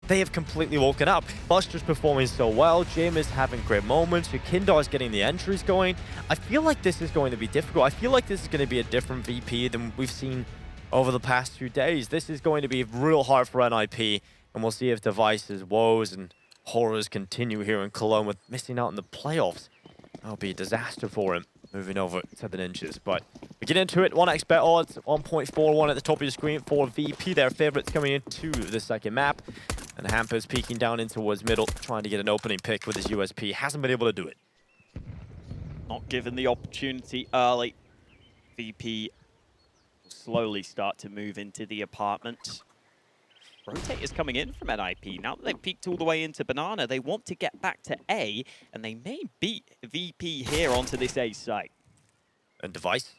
they have completely woken up. Buster's performing so well, Jim is having great moments, Kindar's getting the entries going. I feel like this is going to be difficult. I feel like this is going to be a different VP than we've seen over the past few days. This is going to be real hard for NIP, and we'll see if Device's woes and horrors continue here in Cologne with missing out in the playoffs. That'll be a disaster for him, moving over to the ninjas. But we get into it. 1x bet odds, 1.41 at the top of your screen for VP. Their favorites coming into the second map. And Hamper's peeking down in towards middle, trying to get an opening pick with his USP. Hasn't been able to do it. Not given the opportunity early. VP will slowly start to move into the apartment. Rotators coming in from NIP. Now that they've peeked all the way into Banana, they want to get back to A, and they may beat VP here onto this A site. And Device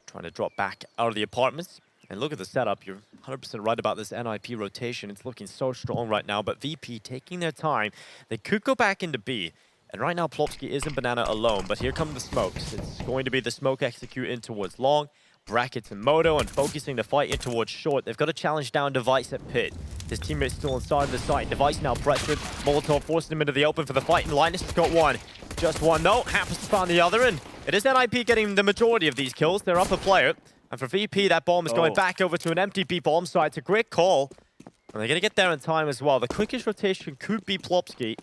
trying to drop back out of the apartments. And look at the setup. You're 100% right about this NIP rotation. It's looking so strong right now, but VP taking their time. They could go back into B. And right now, Plopsky is in Banana alone, but here come the smokes. It's going to be the smoke execute in towards long. Brackets and Moto, and focusing the fight in towards short. They've got to challenge down Device at pit. His teammate's still inside the site. Device now pressured. Molotov forced him into the open for the fight, and Linus has got one. Just one, though. Happens to find the other, and it is NIP getting the majority of these kills. They're up a player. And for VP, that bomb is going back over to an empty B bomb site. It's a great call. And they're going to get there in time as well. The quickest rotation could be Plopsky.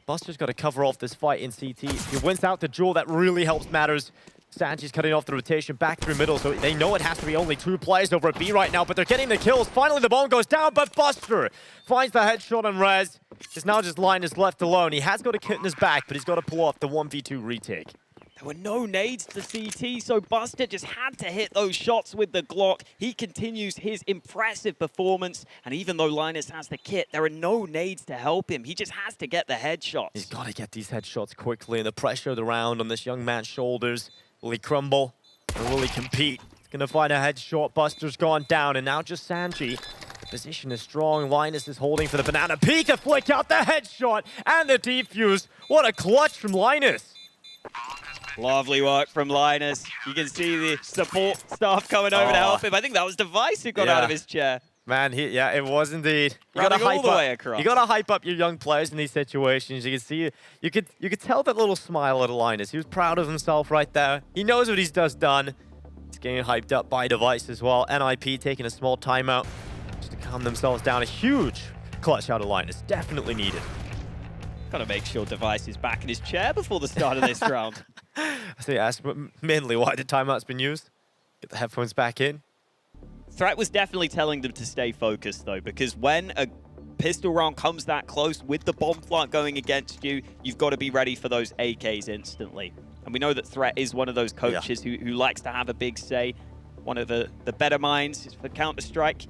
Buster's got to cover off this fight in CT. If he wins out the duel, that really helps matters. Sanji's cutting off the rotation back through middle, so they know it has to be only 2 players over at B right now, but they're getting the kills. Finally, the bomb goes down, but Buster finds the headshot on Rez. It's now just Linus left alone. He has got a kit in his back, but he's got to pull off the 1v2 retake. There were no nades to CT, so Buster just had to hit those shots with the Glock. He continues his impressive performance, and even though Linus has the kit, there are no nades to help him. He just has to get the headshots. He's got to get these headshots quickly, and the pressure of the round on this young man's shoulders. Will he crumble, or will he compete? He's going to find a headshot. Buster's gone down, and now just Sanji. Position is strong. Linus is holding for the banana. Peek, a flick out, the headshot, and the defuse. What a clutch from Linus. Lovely work from Linus. You can see the support staff coming over to help him. I think that was Device who got out of his chair. Man, yeah, it was indeed. You got to hype all the way across. You got to hype up your young players in these situations. You can see, you could tell that little smile at Linus. He was proud of himself right there. He knows what he's just done. He's getting hyped up by Device as well. NIP taking a small timeout just to calm themselves down. A huge clutch out of Linus, definitely needed. Got to make sure Device is back in his chair before the start of this round. I say ask mainly why the timeout's been used. Get the headphones back in. Threat was definitely telling them to stay focused, though, because when a pistol round comes that close with the bomb plant going against you, you've got to be ready for those AKs instantly. And we know that Threat is one of those coaches who likes to have a big say. One of the better minds for Counter-Strike.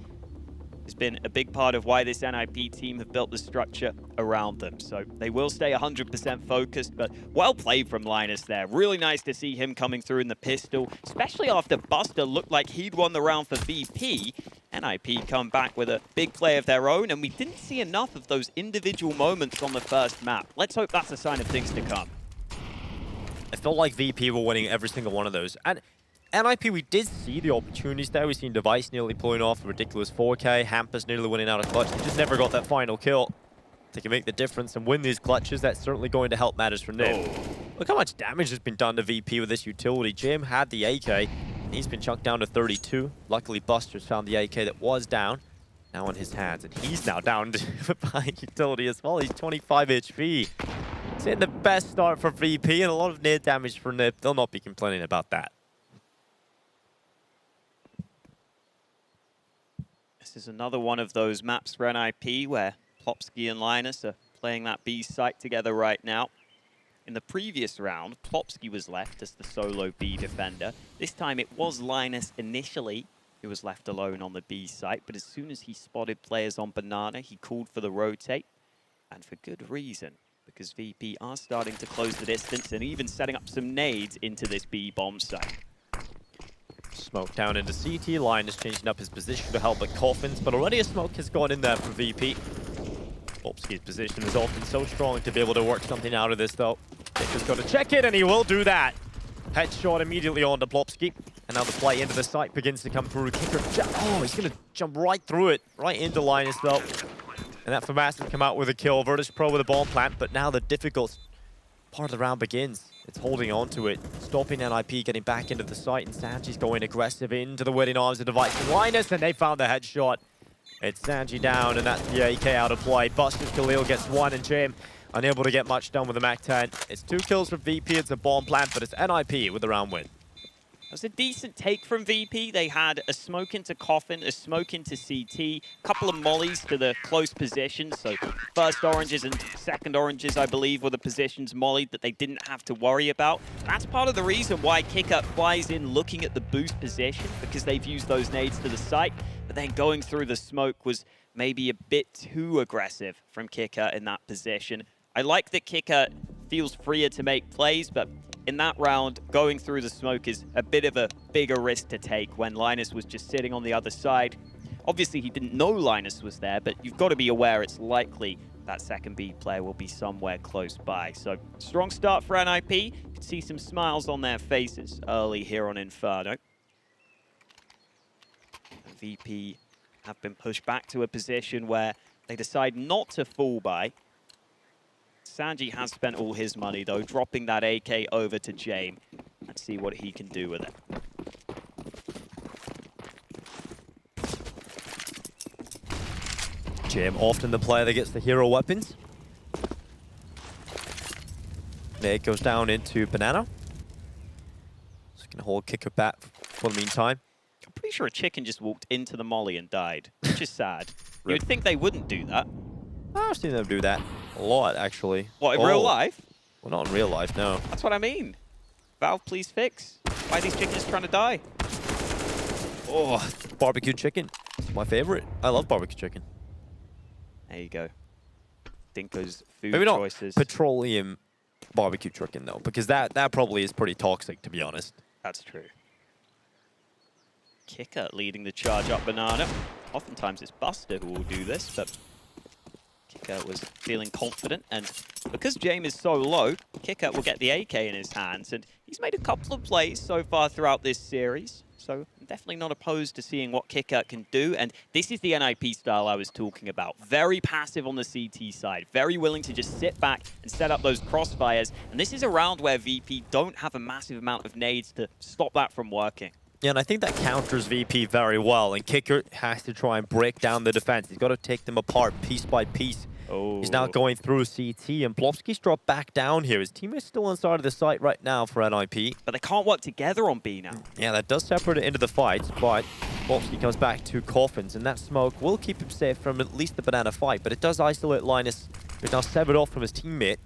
Has been a big part of why this NIP team have built the structure around them. So they will stay 100% focused, but well played from Linus there. Really nice to see him coming through in the pistol, especially after Buster looked like he'd won the round for VP. NIP come back with a big play of their own, and we didn't see enough of those individual moments on the first map. Let's hope that's a sign of things to come. I felt like VP were winning every single one of those. And NIP, we did see the opportunities there. We've seen Device nearly pulling off a ridiculous 4K. Hampers nearly winning out of clutch. They just never got that final kill. They can make the difference and win these clutches. That's certainly going to help matters for Nib. Look how much damage has been done to VP with this utility. Jim had the AK, and he's been chunked down to 32. Luckily, Buster's found the AK that was down, now in his hands. And he's now down by utility as well. He's 25 HP. It's in the best start for VP, and a lot of near damage for Nib. They'll not be complaining about that. This is another one of those maps for NIP where Plopsky and Linus are playing that B site together right now. In the previous round, Plopsky was left as the solo B defender. This time it was Linus initially who was left alone on the B site, but as soon as he spotted players on Banana, he called for the rotate, and for good reason, because VP are starting to close the distance and even setting up some nades into this B bomb site. Smoke down into CT. Linus changing up his position to help at Coffins, but already a smoke has gone in there for VP. Plopsky's position is often so strong to be able to work something out of this, though. Victor's got to check it, and he will do that. Headshot immediately onto Plopsky. And now the play into the site begins to come through. Kicker, oh, he's going to jump right through it. Right into Linus, though. And that FAMAS has come out with a kill. Virtus.pro with a bomb plant, but now the difficult part of the round begins. It's holding on to it, stopping NIP getting back into the site, and Sanji's going aggressive into the waiting arms of Device and Linus, and they found the headshot. It's Sanji down, and that's the AK out of play. Busted Khalil gets one, and Jim unable to get much done with the MAC-10. It's 2 kills for VP, it's a bomb plant, but it's NIP with the round win. It was a decent take from VP. They had a smoke into Coffin, a smoke into CT, a couple of mollies to the close positions. So first oranges and second oranges, I believe, were the positions mollied that they didn't have to worry about. That's part of the reason why Kicker flies in looking at the boost position, because they've used those nades to the site. But then going through the smoke was maybe a bit too aggressive from Kicker in that position. I like that Kicker feels freer to make plays, but in that round, going through the smoke is a bit of a bigger risk to take when Linus was just sitting on the other side. Obviously, he didn't know Linus was there, but you've got to be aware it's likely that second B player will be somewhere close by. So, strong start for NIP. You can see some smiles on their faces early here on Inferno. VP have been pushed back to a position where they decide not to fall by. Sanji has spent all his money, though, dropping that AK over to Jame. Let's see what he can do with it. Jame, often the player that gets the hero weapons. It goes down into Banana. Just gonna hold Kicker back for the meantime. I'm pretty sure a chicken just walked into the molly and died, which is sad. You would think they wouldn't do that. I've seen them do that a lot, actually. What, in real life? Well, not in real life, no. That's what I mean. Valve, please fix. Why are these chickens trying to die? Oh, barbecue chicken. It's my favorite. I love barbecue chicken. There you go. Dinko's food Maybe not choices. petroleum barbecue chicken, though, because that probably is pretty toxic, to be honest. That's true. Kicker leading the charge up Banana. Oftentimes it's Buster who will do this, but Kicker was feeling confident, and because Jame is so low, Kicker will get the AK in his hands, and he's made a couple of plays so far throughout this series, so I'm definitely not opposed to seeing what Kicker can do, and this is the NIP style I was talking about. Very passive on the CT side, very willing to just sit back and set up those crossfires, and this is a round where VP don't have a massive amount of nades to stop that from working. Yeah, and I think that counters VP very well, and Kicker has to try and break down the defense. He's got to take them apart piece by piece. Oh. He's now going through CT, and Plopsky's dropped back down here. His team is still inside of the site right now for NIP. But they can't work together on B now. Yeah, that does separate it into the fight, but Plopsky comes back to Coffins, and that smoke will keep him safe from at least the Banana fight, but it does isolate Linus, who's now severed off from his teammate.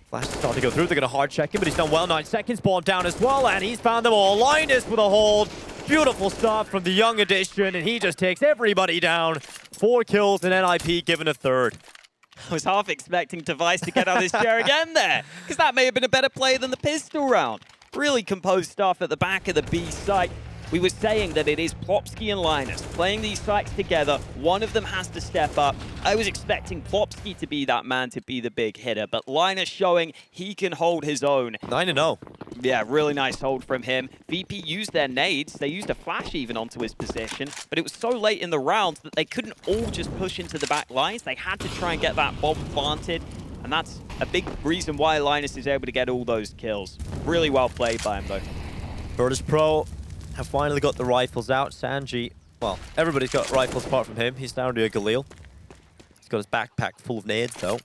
Flash is starting to go through. They're going to hard check him, but he's done well. 9 seconds, bomb down as well, and he's found them all. Linus with a hold. Beautiful stuff from the young addition, and he just takes everybody down. 4 kills, and NIP given a third. I was half expecting Device to get out of his chair again there, because that may have been a better play than the pistol round. Really composed stuff at the back of the B site. We were saying that it is Plopsky and Linus playing these sites together. One of them has to step up. I was expecting Plopsky to be that man to be the big hitter, but Linus showing he can hold his own. 9-0. Yeah, really nice hold from him. VP used their nades. They used a flash even onto his position, but it was so late in the round that they couldn't all just push into the back lines. They had to try and get that bomb planted, and that's a big reason why Linus is able to get all those kills. Really well played by him, though. Virtus.pro have finally got the rifles out. Sanji, well, everybody's got rifles apart from him. He's down to a Galil. He's got his backpack full of nades, though.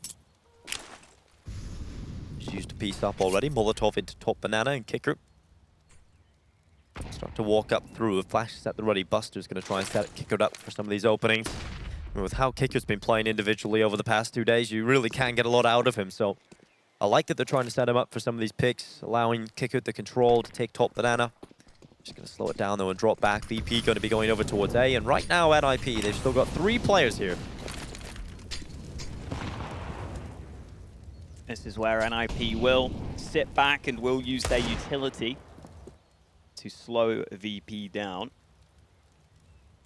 He's used a piece up already. Molotov into top Banana and Kicker. Start to walk up through. A flash set the ready. Buster's going to try and set it, Kicker up for some of these openings. And with how Kicker's been playing individually over the past 2 days, you really can get a lot out of him. So I like that they're trying to set him up for some of these picks, allowing Kicker the control to take top Banana. Just going to slow it down, though, and drop back. VP going to be going over towards A. And right now, NIP, they've still got 3 players here. This is where NIP will sit back and will use their utility to slow VP down.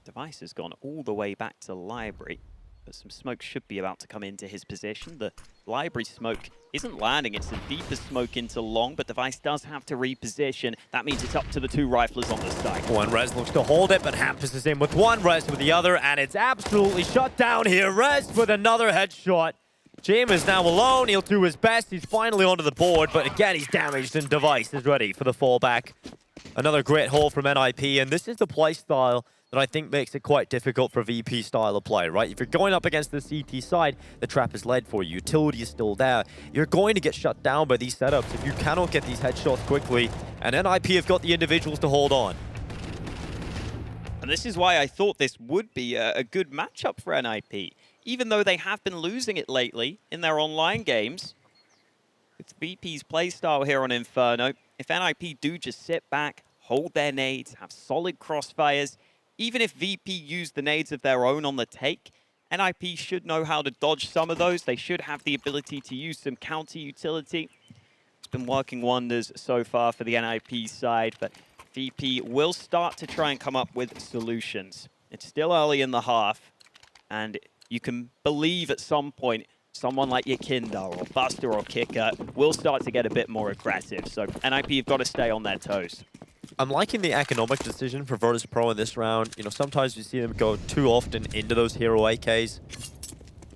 Device has gone all the way back to Library, but some smoke should be about to come into his position. The Library smoke isn't landing. It's the deepest smoke into long, but Device does have to reposition. That means it's up to the two riflers on the side. One Rez looks to hold it, but Hampus is in with one, Rez with the other, and it's absolutely shut down here. Rez with another headshot. James is now alone. He'll do his best. He's finally onto the board, but again, he's damaged, and Device is ready for the fallback. Another great haul from NIP, and this is the play style that I think makes it quite difficult for VP style of play, right? If you're going up against the CT side, the trap is laid for you. Utility is still there. You're going to get shut down by these setups if you cannot get these headshots quickly, and NIP have got the individuals to hold on. And this is why I thought this would be a good matchup for NIP. Even though they have been losing it lately in their online games, it's VP's playstyle here on Inferno. If NIP do just sit back, hold their nades, have solid crossfires, even if VP use the nades of their own on the take, NIP should know how to dodge some of those. They should have the ability to use some counter utility. It's been working wonders so far for the NIP side, but VP will start to try and come up with solutions. It's still early in the half, and you can believe at some point someone like Yakinda or Buster or Kicker will start to get a bit more aggressive. So NIP have got to stay on their toes. I'm liking the economic decision for Virtus.pro in this round. You know, sometimes you see them go too often into those hero AKs,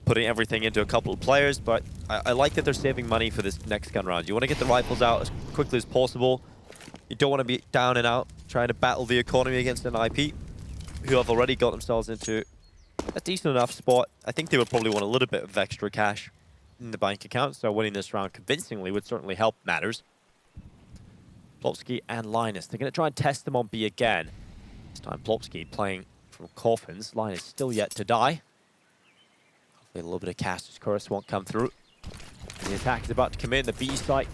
putting everything into a couple of players, but I like that they're saving money for this next gun round. You want to get the rifles out as quickly as possible. You don't want to be down and out trying to battle the economy against an IP who have already got themselves into a decent enough spot. I think they would probably want a little bit of extra cash in the bank account, so winning this round convincingly would certainly help matters. Plopsky and Linus, they're going to try and test them on B again. This time Plopsky playing from coffins. Linus still yet to die. Hopefully a little bit of caster's curse won't come through. And the attack is about to come in, the B site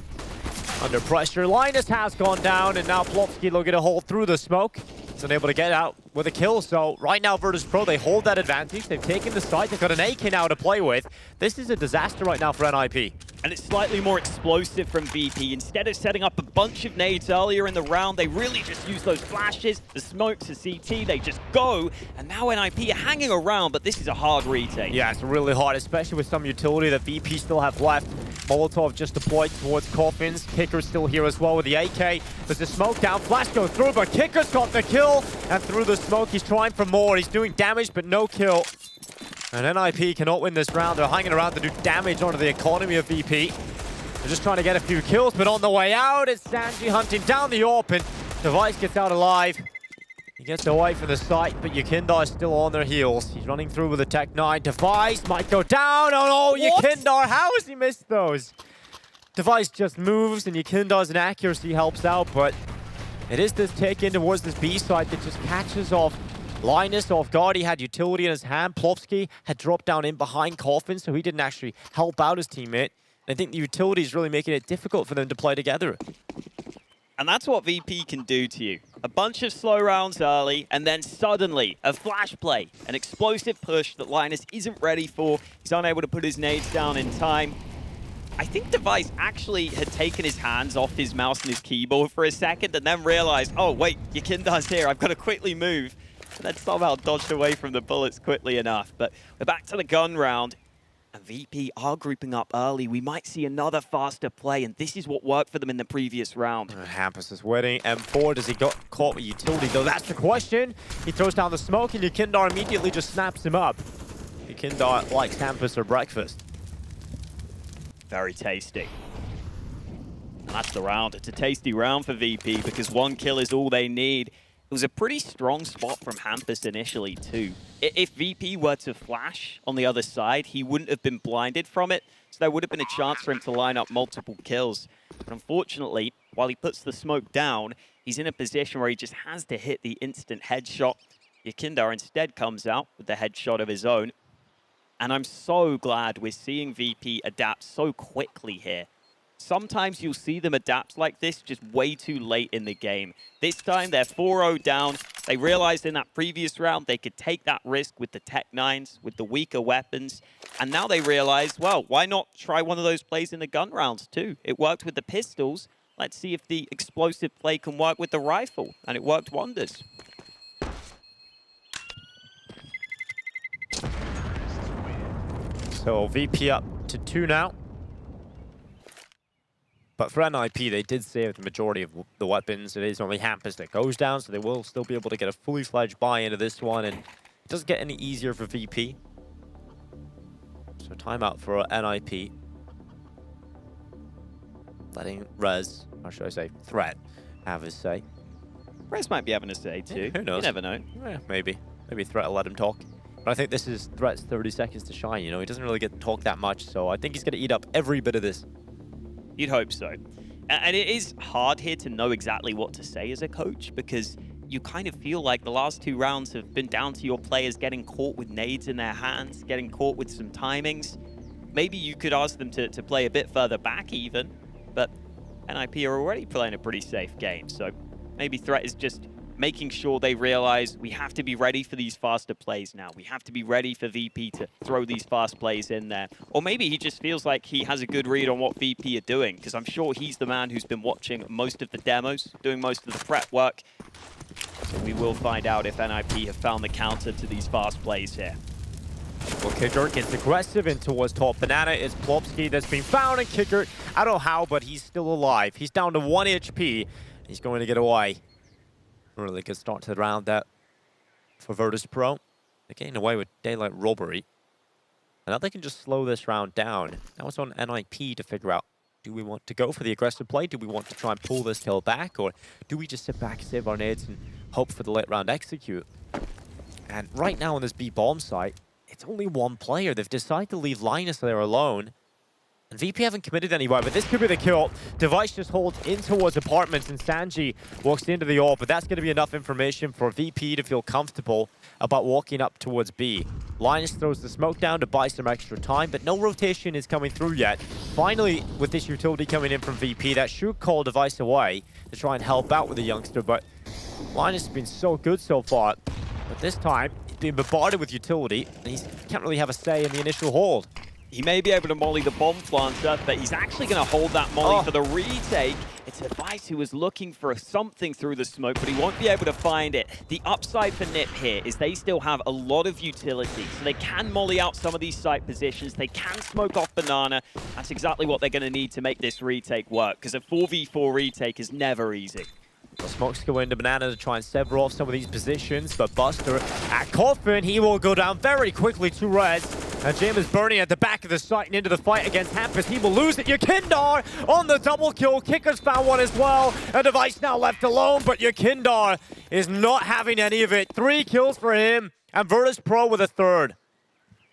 under pressure. Linus has gone down, and now Plopsky looking to hold through the smoke. He's unable to get out with a kill, so right now Virtus.pro, they hold that advantage. They've taken the site, they've got an AK now to play with. This is a disaster right now for NIP. And it's slightly more explosive from VP. Instead of setting up a bunch of nades earlier in the round, they really just use those flashes, the smokes, the CT, they just go. And now NIP are hanging around, but this is a hard retake. Yeah, it's really hard, especially with some utility that VP still have left. Molotov just deployed towards coffins. Kicker's still here as well with the AK. There's a smoke down, flash goes through, but Kicker's got the kill. And through the smoke, he's trying for more. He's doing damage, but no kill. And NIP cannot win this round. They're hanging around to do damage onto the economy of VP. They're just trying to get a few kills, but on the way out, it's Sanji hunting down the open. Device gets out alive. He gets away from the site, but Yakinda is still on their heels. He's running through with a Tech 9. Device might go down. Oh no, Yakinda, how has he missed those? Device just moves, and Yakinda's accuracy helps out, but it is this take in towards this B site that just catches off Linus off guard. He had utility in his hand. Plopsky had dropped down in behind Coffin, so he didn't actually help out his teammate. And I think the utility is really making it difficult for them to play together. And that's what VP can do to you. A bunch of slow rounds early, and then suddenly a flash play, an explosive push that Linus isn't ready for. He's unable to put his nades down in time. I think Device actually had taken his hands off his mouse and his keyboard for a second, and then realized, oh wait, Yakinda's here, I've got to quickly move. And then somehow dodged away from the bullets quickly enough. But we're back to the gun round. And VP are grouping up early. We might see another faster play, and this is what worked for them in the previous round. Hampus is waiting. M4, does he got caught with utility though? That's the question. He throws down the smoke, and Yakinda immediately just snaps him up. Yakinda likes Hampus for breakfast. Very tasty. And that's the round. It's a tasty round for VP because one kill is all they need. It was a pretty strong spot from Hampus initially, too. If VP were to flash on the other side, he wouldn't have been blinded from it, so there would have been a chance for him to line up multiple kills. But unfortunately, while he puts the smoke down, he's in a position where he just has to hit the instant headshot. Yakinda instead comes out with the headshot of his own. And I'm so glad we're seeing VP adapt so quickly here. Sometimes you'll see them adapt like this just way too late in the game. This time they're 4-0 down. They realized in that previous round they could take that risk with the Tech 9s, with the weaker weapons. And now they realize, well, why not try one of those plays in the gun rounds too? It worked with the pistols. Let's see if the explosive play can work with the rifle. And it worked wonders. So VP up to 2 now. But for NIP, they did save the majority of the weapons. It is only Hampus that goes down, so they will still be able to get a fully fledged buy into this one, and it doesn't get any easier for VP. So timeout for NIP. Letting Rez, or should I say Threat, have his say. Rez might be having a say too. Who knows? You never know. Maybe. Maybe Threat will let him talk. But I think this is Threat's 30 seconds to shine, you know? He doesn't really get to talk that much, so I think he's going to eat up every bit of this. You'd hope so. And it is hard here to know exactly what to say as a coach, because you kind of feel like the last 2 rounds have been down to your players getting caught with nades in their hands, getting caught with some timings. Maybe you could ask them to play a bit further back even, but NIP are already playing a pretty safe game, so maybe Threat is just making sure they realize we have to be ready for these faster plays now. We have to be ready for VP to throw these fast plays in there. Or maybe he just feels like he has a good read on what VP are doing, because I'm sure he's the man who's been watching most of the demos, doing most of the prep work. So we will find out if NIP have found the counter to these fast plays here. Well, Kickert gets aggressive in towards top banana. It's Plopsky that's been found, and Kickert, I don't know how, but he's still alive. He's down to 1 HP. He's going to get away. Really good start to the round that for Virtus.pro. They're getting away with daylight robbery. And now they can just slow this round down. Now it's on NIP to figure out, do we want to go for the aggressive play? Do we want to try and pull this kill back? Or do we just sit back, save our nades, and hope for the late round execute? And right now on this B bomb site, it's only 1 player. They've decided to leave Linus there alone. And VP haven't committed anywhere, but this could be the kill. Device just holds in towards apartments, and Sanji walks into the AWP, but that's going to be enough information for VP to feel comfortable about walking up towards B. Linus throws the smoke down to buy some extra time, but no rotation is coming through yet. Finally, with this utility coming in from VP, that should call Device away to try and help out with the youngster, but Linus has been so good so far. But this time, he's been bombarded with utility, and he can't really have a say in the initial hold. He may be able to molly the bomb planter, but he's actually going to hold that molly for the retake. It's Device who was looking for something through the smoke, but he won't be able to find it. The upside for NIP here is they still have a lot of utility, so they can molly out some of these site positions. They can smoke off banana. That's exactly what they're going to need to make this retake work, because a 4v4 retake is never easy. The smokes go into banana to try and sever off some of these positions, but Buster at Coffin, he will go down very quickly to Rez. And Jim is burning at the back of the site and into the fight against Hampus. He will lose it. Yakindar on the double kill. Kicker's found one as well. And Device now left alone, but Yakindar is not having any of it. 3 kills for him, and Virtus.pro with a 3rd.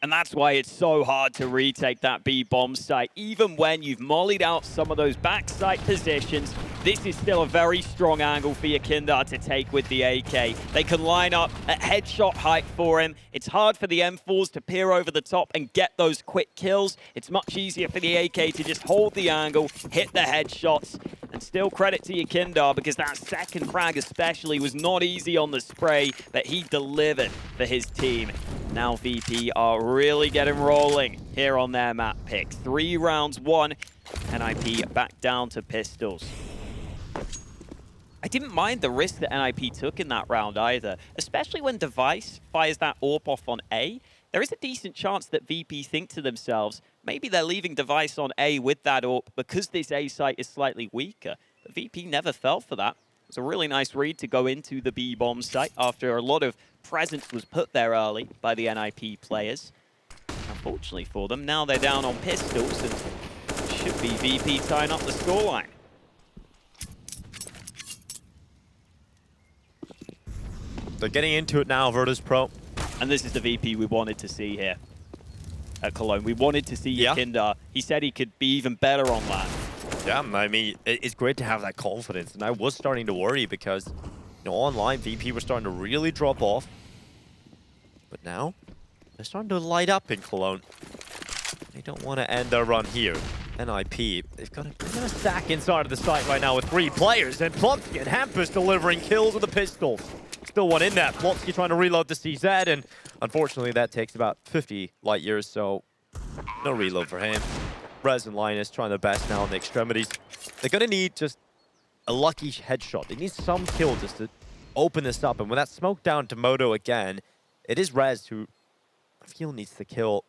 And that's why it's so hard to retake that B bomb site. Even when you've mollied out some of those backside positions, this is still a very strong angle for Yakindar to take with the AK. They can line up at headshot height for him. It's hard for the M4s to peer over the top and get those quick kills. It's much easier for the AK to just hold the angle, hit the headshots, and still credit to Yakindar, because that second frag especially was not easy on the spray, but he delivered for his team. Now VP are really getting rolling here on their map pick. 3 rounds won, NIP back down to pistols. I didn't mind the risk that NIP took in that round either, especially when Device fires that AWP off on A. There is a decent chance that VP think to themselves, maybe they're leaving Device on A with that AWP because this A site is slightly weaker. But VP never fell for that. It was a really nice read to go into the B bomb site after a lot of presence was put there early by the NIP players. Unfortunately for them, now they're down on pistols, and should be VP tying up the scoreline. They're getting into it now, Virtus.pro. And this is the VP we wanted to see here at Cologne. We wanted to see Yakindar. He said he could be even better on that. Yeah, I mean, it's great to have that confidence. And I was starting to worry because, online, VP were starting to really drop off. But now, they're starting to light up in Cologne. They don't want to end their run here. NIP, they've got a stack inside of the site right now with 3 players. And Plopsky and Hampus delivering kills with a pistol. Still one in that. Plopsky trying to reload the CZ, and unfortunately that takes about 50 light years, so no reload for him. Rez and Linus trying their best now on the extremities. They're going to need just a lucky headshot. They need some kill just to open this up, and with that smoke down to Moto again, it is Rez who I feel needs the kill.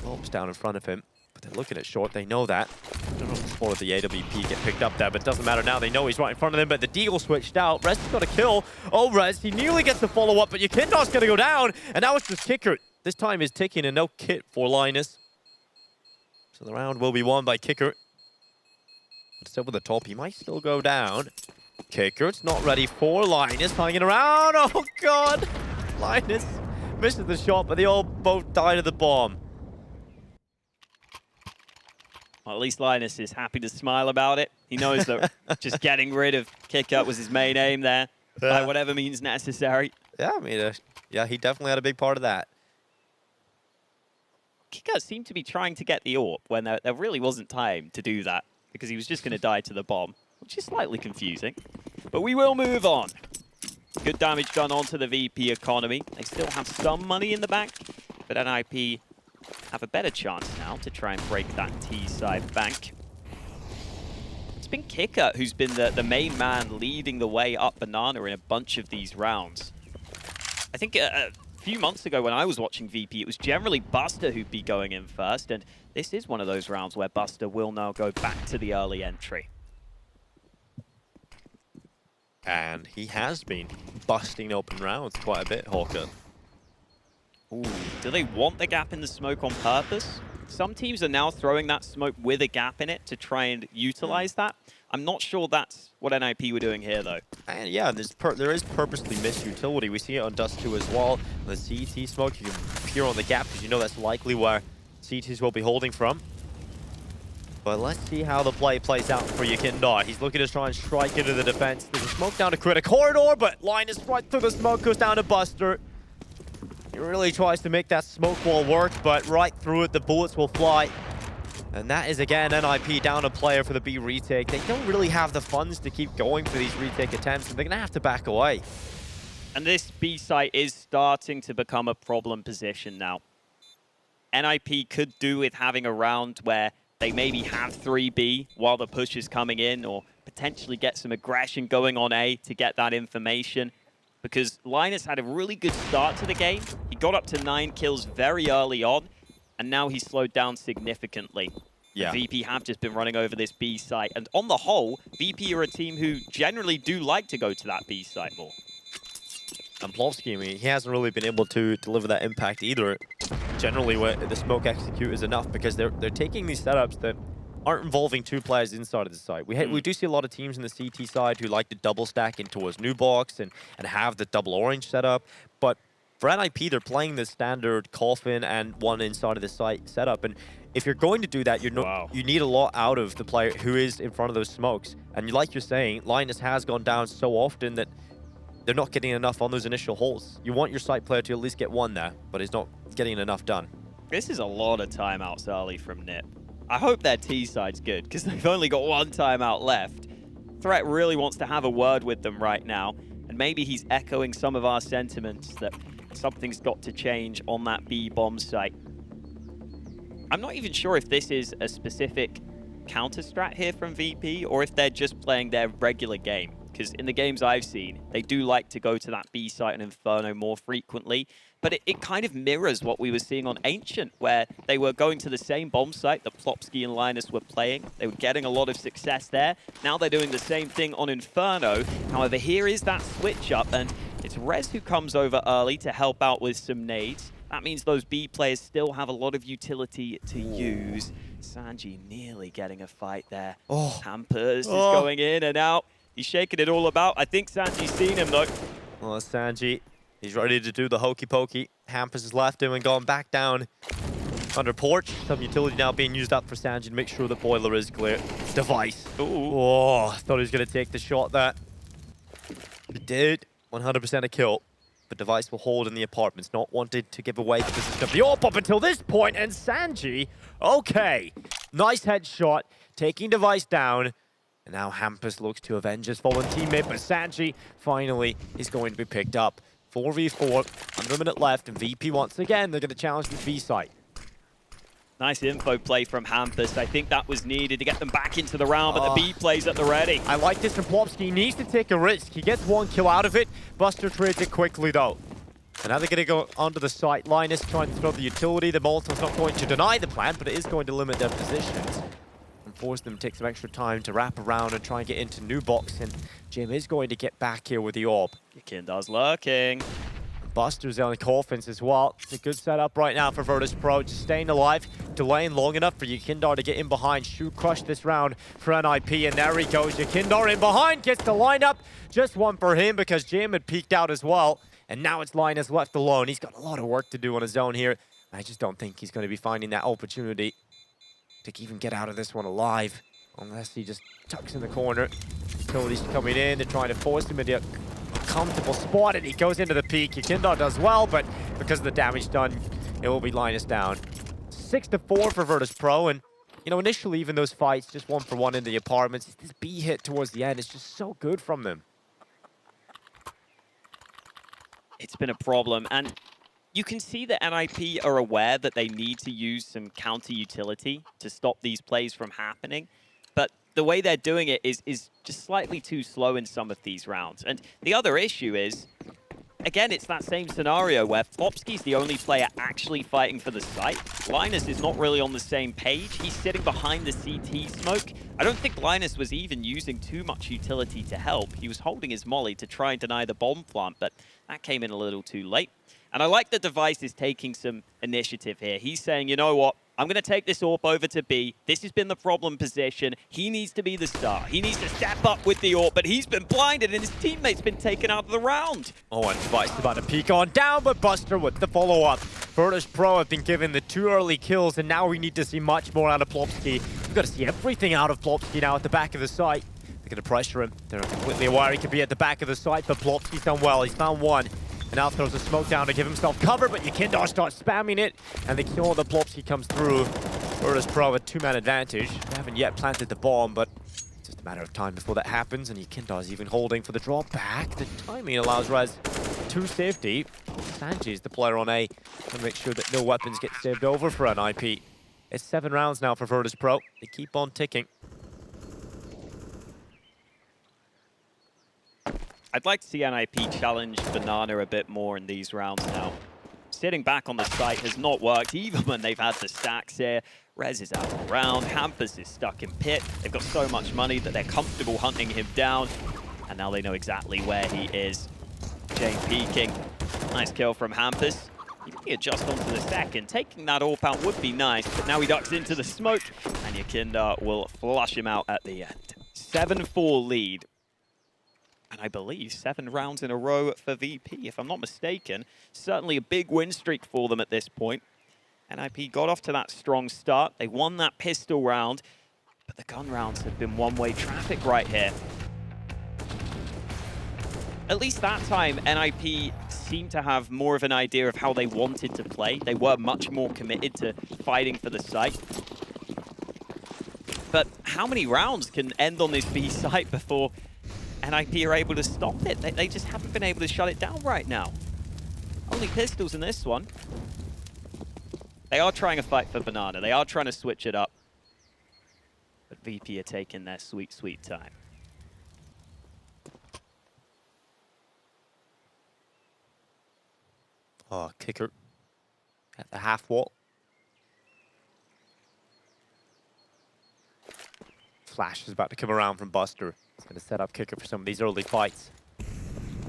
Lopes down in front of him, but they're looking at short. They know that. Or the AWP get picked up there, but it doesn't matter now. They know he's right in front of them, but the Deagle switched out. Rez has got a kill. Oh, Rez, he nearly gets the follow-up, but Yukindor's going to go down, and now it's just Kicker. This time is ticking and no kit for Linus. So the round will be won by Kicker. Still with the top, he might still go down. Kicker, it's not ready for Linus, hanging around. Oh, God. Linus misses the shot, but they all both die to the bomb. Well, at least Linus is happy to smile about it. He knows that just getting rid of Kick-Up was his main aim there, by whatever means necessary. Yeah, I mean, yeah, he definitely had a big part of that. Kick-Up seemed to be trying to get the AWP when there really wasn't time to do that, because he was just going to die to the bomb, which is slightly confusing. But we will move on. Good damage done onto the VP economy. They still have some money in the bank, but NIP have a better chance now to try and break that T-side bank. It's been Kicker who's been the main man leading the way up Banana in a bunch of these rounds. I think a few months ago when I was watching VP, it was generally Buster who'd be going in first, and this is one of those rounds where Buster will now go back to the early entry. And he has been busting open rounds quite a bit, Hawker. Ooh, do they want the gap in the smoke on purpose? Some teams are now throwing that smoke with a gap in it to try and utilize that. I'm not sure that's what NIP were doing here, though. And yeah, there is purposely missed utility. We see it on Dust 2 as well. The CT smoke, you can peer on the gap because you know that's likely where CTs will be holding from. But let's see how the play plays out for Yukindor. He's looking to try and strike into the defense. There's a smoke down to Critic Corridor, but Linus right through the smoke goes down to Buster. He really tries to make that smoke wall work, but right through it, the bullets will fly. And that is, again, NIP down a player for the B retake. They don't really have the funds to keep going for these retake attempts, and they're going to have to back away. And this B site is starting to become a problem position now. NIP could do with having a round where they maybe have 3B while the push is coming in, or potentially get some aggression going on A to get that information. Because Linus had a really good start to the game. He got up to 9 kills very early on, and now he's slowed down significantly. Yeah. VP have just been running over this B site. And on the whole, VP are a team who generally do like to go to that B site more. And Plovsky, I mean, he hasn't really been able to deliver that impact either. Generally, where the smoke execute is enough because they're taking these setups that aren't involving 2 players inside of the site. We do see a lot of teams in the CT side who like to double stack in towards new box and have the double orange setup. But for NIP, they're playing the standard coffin and one inside of the site setup. And if you're going to do that, you need a lot out of the player who is in front of those smokes. And like you're saying, Linus has gone down so often that they're not getting enough on those initial holes. You want your site player to at least get one there, but he's not getting enough done. This is a lot of timeouts early from NIP. I hope their T side's good, because they've only got 1 timeout left. Threat really wants to have a word with them right now, and maybe he's echoing some of our sentiments that something's got to change on that B-bomb site. I'm not even sure if this is a specific counter-strat here from VP, or if they're just playing their regular game. Because in the games I've seen, they do like to go to that B site and Inferno more frequently. But it kind of mirrors what we were seeing on Ancient, where they were going to the same bomb site that Plopsky and Linus were playing. They were getting a lot of success there. Now they're doing the same thing on Inferno. However, here is that switch up, and it's Rez who comes over early to help out with some nades. That means those B players still have a lot of utility to use. Sanji nearly getting a fight there. Hampers is going in and out. He's shaking it all about. I think Sanji's seen him, though. Well, Sanji, he's ready to do the hokey pokey. Hampers has left him and gone back down under porch. Some utility now being used up for Sanji to make sure the boiler is clear. Device. Ooh. Oh, thought he was going to take the shot there. He did. 100% a kill. But Device will hold in the apartments. Not wanted to give away the position of the AWP up until this point. And Sanji, okay. Nice headshot. Taking Device down. And now Hampus looks to avenge his fallen teammate, but Sanji finally is going to be picked up. 4v4, under a minute left, and VP once again, they're going to challenge the B site. Nice info play from Hampus. I think that was needed to get them back into the round, but the B plays at the ready. I like this from Plopsky. He needs to take a risk. He gets 1 kill out of it. Buster trades it quickly, though. And now they're going to go onto the site. Linus trying to throw the utility. The Molotov's not going to deny the plan, but it is going to limit their positions. force them to take some extra time to wrap around and try and get into new box. And Jim is going to get back here with the orb. Kindar's lurking. Buster's on the coffins as well. It's a good setup right now for Virtus.pro, just staying alive, delaying long enough for Yakindar to get in behind. Shoot crush this round for NIP, and there he goes. Yakindar in behind, gets the lineup. Just one for him because Jim had peeked out as well. And now it's Linus left alone. He's got a lot of work to do on his own here. I just don't think he's going to be finding that opportunity to even get out of this one alive, unless he just tucks in the corner. Utilities coming in, they're trying to force him into a comfortable spot, and he goes into the peak. Yakindar does well, but because of the damage done, it will be Linus down. 6-4 for Virtus.pro, and you know, initially even those fights, just 1-for-1 in the apartments. This B hit towards the end is just so good from them. It's been a problem, and you can see that NIP are aware that they need to use some counter utility to stop these plays from happening. But the way they're doing it is just slightly too slow in some of these rounds. And the other issue is, again, it's that same scenario where Flopsky's the only player actually fighting for the site. Linus is not really on the same page. He's sitting behind the CT smoke. I don't think Linus was even using too much utility to help. He was holding his molly to try and deny the bomb plant, but that came in a little too late. And I like that Device is taking some initiative here. He's saying, you know what? I'm going to take this AWP over to B. This has been the problem position. He needs to be the star. He needs to step up with the AWP, but he's been blinded and his teammate's been taken out of the round. Oh, and Device about to peek on down, but Buster with the follow-up. Virtus.pro have been given the 2 early kills, and now we need to see much more out of Plopsky. We've got to see everything out of Plopsky now at the back of the site. They're going to pressure him. They're completely aware he could be at the back of the site, but Plopsky's done well. He's found one. And now throws a smoke down to give himself cover, but Yakindar starts spamming it, and the kill on the Plopsky comes through. Virtus.pro a 2-man advantage. They haven't yet planted the bomb, but it's just a matter of time before that happens, and Yakindar's even holding for the drop back. The timing allows Rez to safety. Sanji's the player on A to make sure that no weapons get saved over for NIP. It's 7 rounds now for Virtus.pro. They keep on ticking. I'd like to see NIP challenge Banana a bit more in these rounds now. Sitting back on the site has not worked, even when they've had the stacks here. Rez is out of the round, Hampus is stuck in pit. They've got so much money that they're comfortable hunting him down. And now they know exactly where he is. Jane peeking. Nice kill from Hampus. He may adjust onto the second. Taking that AWP out would be nice, but now he ducks into the smoke, and Yakindar will flush him out at the end. 7-4 lead. And I believe 7 rounds in a row for VP, if I'm not mistaken. Certainly a big win streak for them at this point. NIP got off to that strong start. They won that pistol round, but the gun rounds have been one-way traffic right here. At least that time, NIP seemed to have more of an idea of how they wanted to play. They were much more committed to fighting for the site. But how many rounds can end on this B site before NIP are able to stop it? They just haven't been able to shut it down right now. Only pistols in this one. They are trying to fight for Banana. They are trying to switch it up. But VP are taking their sweet, sweet time. Oh, kicker at the half wall. Flash is about to come around from Buster. He's going to set up kicker for some of these early fights.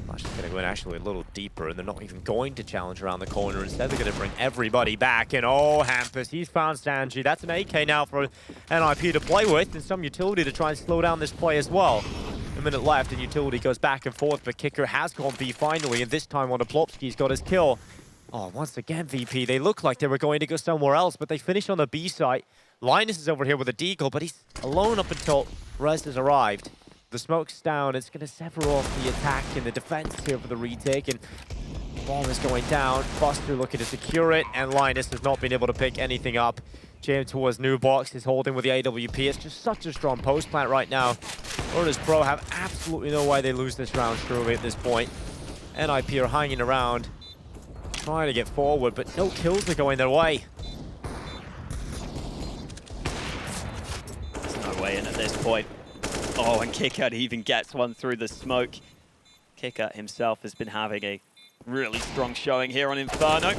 Flash is going to go in actually a little deeper, and they're not even going to challenge around the corner. Instead, they're going to bring everybody back. And oh, Hampus, he's found Sanji. That's an AK now for NIP to play with, and some utility to try and slow down this play as well. A minute left, and utility goes back and forth, but kicker has gone B finally, and this time on the Plopsky's got his kill. Oh, once again, VP, they look like they were going to go somewhere else, but they finished on the B site. Linus is over here with a deagle, but he's alone up until Rez has arrived. The smoke's down. It's going to sever off the attack and the defense here for the retake, and bomb is going down. Buster looking to secure it, and Linus has not been able to pick anything up. James towards new box is holding with the AWP. It's just such a strong post plant right now. Virtus.pro have absolutely no way they lose this round truly at this point. NIP are hanging around, trying to get forward, but no kills are going their way. There's no way in at this point. Oh, and KitKat even gets one through the smoke. KitKat himself has been having a really strong showing here on Inferno.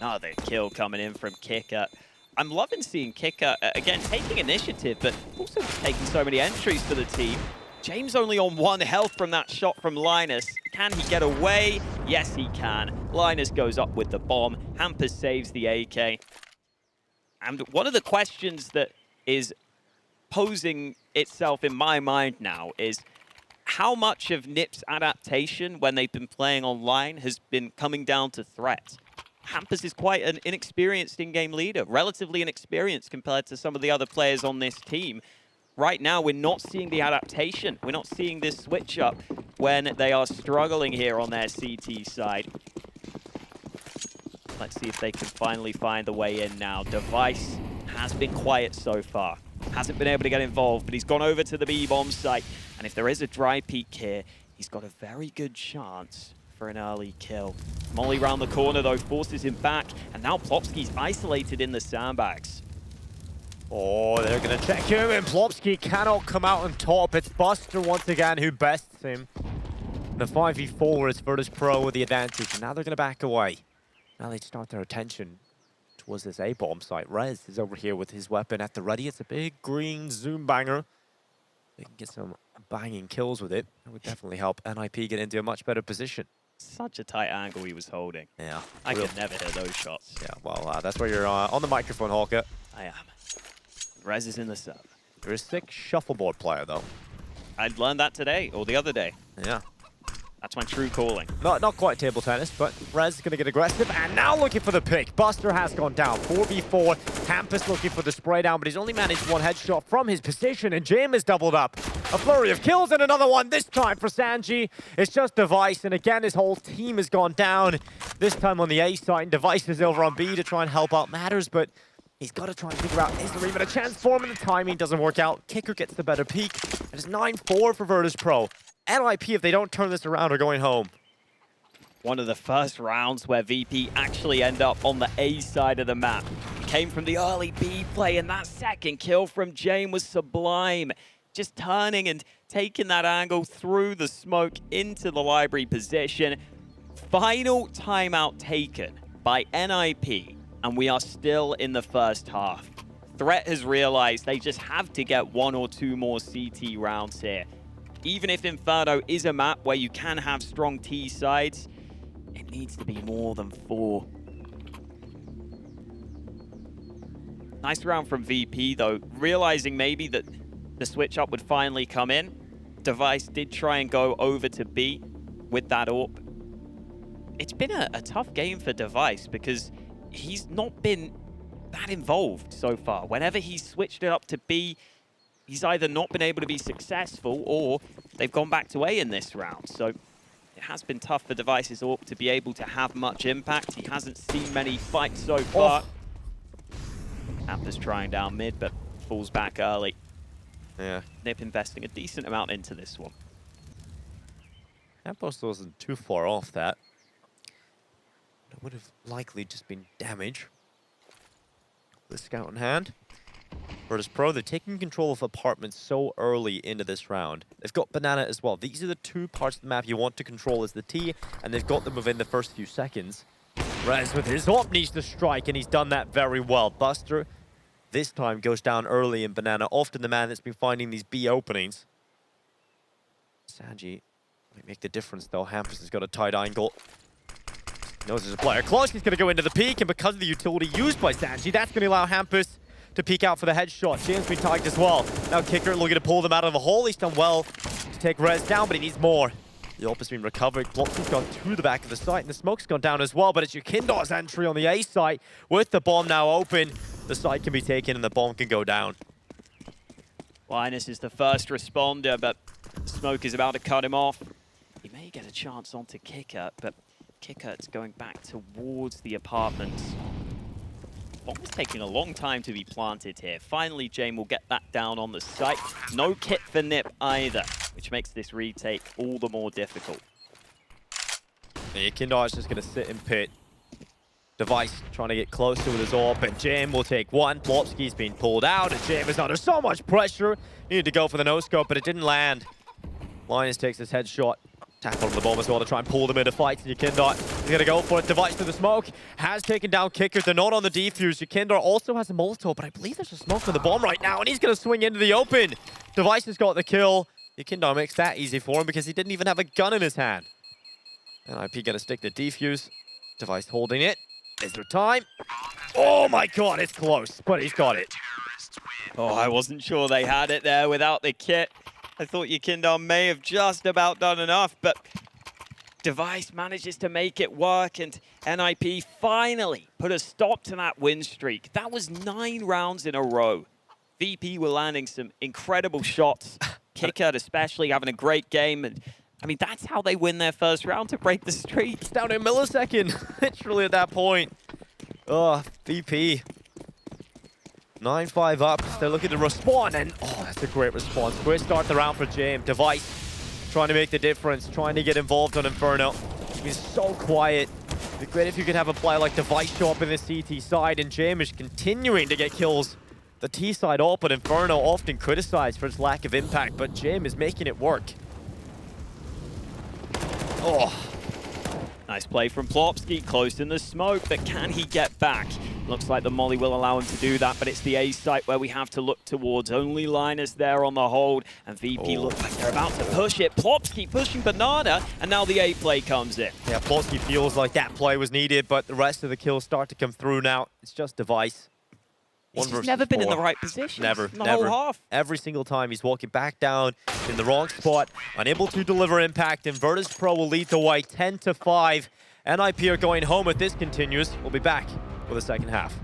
Another kill coming in from KitKat. I'm loving seeing Kicker, again, taking initiative, but also taking so many entries for the team. James only on 1 health from that shot from Linus. Can he get away? Yes, he can. Linus goes up with the bomb. Hampus saves the AK. And one of the questions that is posing itself in my mind now is how much of NiP's adaptation when they've been playing online has been coming down to threat. Hampus is quite an inexperienced in-game leader, relatively inexperienced compared to some of the other players on this team. Right now, we're not seeing the adaptation. We're not seeing this switch up when they are struggling here on their CT side. Let's see if they can finally find the way in now. Device has been quiet so far. Hasn't been able to get involved, but he's gone over to the B-bomb site. And if there is a dry peek here, he's got a very good chance for an early kill. Molly round the corner, though, forces him back. And now Plopsky's isolated in the sandbags. Oh, they're going to check him, and Plopsky cannot come out on top. It's Buster once again who bests him. The 5v4 is Virtus.pro with the advantage, and now they're going to back away. Now they start their attention towards this A-bomb site. Rez is over here with his weapon at the ready. It's a big green zoom banger. They can get some banging kills with it. That would definitely help NIP get into a much better position. Such a tight angle he was holding. Yeah. I could never hit those shots. Yeah, well, that's where you're on the microphone, Hawker. I am. Rez is in the sub. You're a sick shuffleboard player, though. I learned that today, or the other day. Yeah. That's my true calling. Not quite table tennis, but Rez is going to get aggressive, and now looking for the pick. Buster has gone down, 4v4. Hampus looking for the spray down, but he's only managed 1 headshot from his position, and Jim is doubled up. A flurry of kills, and another one this time for Sanji. It's just Device, and again, his whole team has gone down. This time on the A side, and Device is over on B to try and help out matters, but he's got to try and figure out, is there even a chance for him? And the timing doesn't work out. Kicker gets the better peek. It's 9-4 for Virtus.pro. NIP, if they don't turn this around, are going home. One of the first rounds where VP actually end up on the A side of the map. Came from the early B play, and that second kill from Jane was sublime. Just turning and taking that angle through the smoke into the library position. Final timeout taken by NIP, and we are still in the first half. Threat has realized they just have to get 1 or 2 more CT rounds here. Even if Inferno is a map where you can have strong T sides, it needs to be more than 4. Nice round from VP, though, realizing maybe that the switch up would finally come in. Device did try and go over to B with that AWP. It's been a tough game for Device because he's not been that involved so far. Whenever he's switched it up to B, he's either not been able to be successful or they've gone back to A in this round. So it has been tough for Device's AWP to be able to have much impact. He hasn't seen many fights so far. Hampus trying down mid, but falls back early. Yeah. NiP investing a decent amount into this one. Hampus wasn't too far off that. It would have likely just been damage. The scout in hand. Virtus.pro, they're taking control of apartments so early into this round. They've got Banana as well. These are the 2 parts of the map you want to control as the T, and they've got them within the first few seconds. Rez with his AWP needs to strike, and he's done that very well. Buster, this time, goes down early in Banana, often the man that's been finding these B openings. Sanji might make the difference, though. Hampus has got a tight angle. Knows there's a player close. He's going to go into the peak, and because of the utility used by Sanji, that's going to allow Hampus to peek out for the headshot. James been tagged as well. Now Kicker looking to pull them out of the hole. He's done well to take Rez down, but he needs more. The AWP has been recovered. Bloxy's gone to the back of the site, and the smoke's gone down as well, but it's Yukindo's entry on the A site. With the bomb now open, the site can be taken and the bomb can go down. Linus is the first responder, but smoke is about to cut him off. He may get a chance onto Kicker, but Kicker's going back towards the apartments. Bomb's taking a long time to be planted here. Finally, Jane will get that down on the site. No kit for NiP either, which makes this retake all the more difficult. Yukindo is just going to sit in pit. Device trying to get closer with his AWP, and Jim will take 1. Plopsky's been pulled out, and Jim is under so much pressure. Needed to go for the no-scope, but it didn't land. Linus takes his headshot. Tap on the bomb as well to try and pull them into fights. And Yukindar is going to go for it. Device to the smoke. Has taken down Kickers. They're not on the defuse. Yukindar also has a Molotov, but I believe there's a smoke on the bomb right now. And he's going to swing into the open. Device has got the kill. Yukindar makes that easy for him because he didn't even have a gun in his hand. NIP going to stick the defuse. Device holding it. Is there time? Oh my god, it's close, but he's got it. Oh, I wasn't sure they had it there without the kit. I thought Yukindar may have just about done enough, but Device manages to make it work, and NIP finally put a stop to that win streak. That was 9 rounds in a row. VP were landing some incredible shots. Kicker especially having a great game. And I mean, that's how they win their first round, to break the streak. It's down to a millisecond, literally at that point. Oh, VP. 9-5 up. They're looking to respawn, and oh, that's a great response. Great start the round for James. Device trying to make the difference, trying to get involved on Inferno. He's so quiet. It'd be great if you could have a player like Device show up in the CT side, and James is continuing to get kills. The T side all, but Inferno often criticized for its lack of impact, but James is making it work. Oh. Nice play from Plopsky, close in the smoke, but can he get back? Looks like the molly will allow him to do that, but it's the A site where we have to look towards. Only Linus there on the hold, and VP look like they're about to push it. Plopsky pushing Banana, and now the A play comes in. Yeah, Plopsky feels like that play was needed, but the rest of the kills start to come through now. It's just Device. He's never been in the right position. Never, the never. whole half. Every single time he's walking back down in the wrong spot, unable to deliver impact, and Virtus.pro will lead the way 10-5. NIP are going home if this continues. We'll be back for the second half.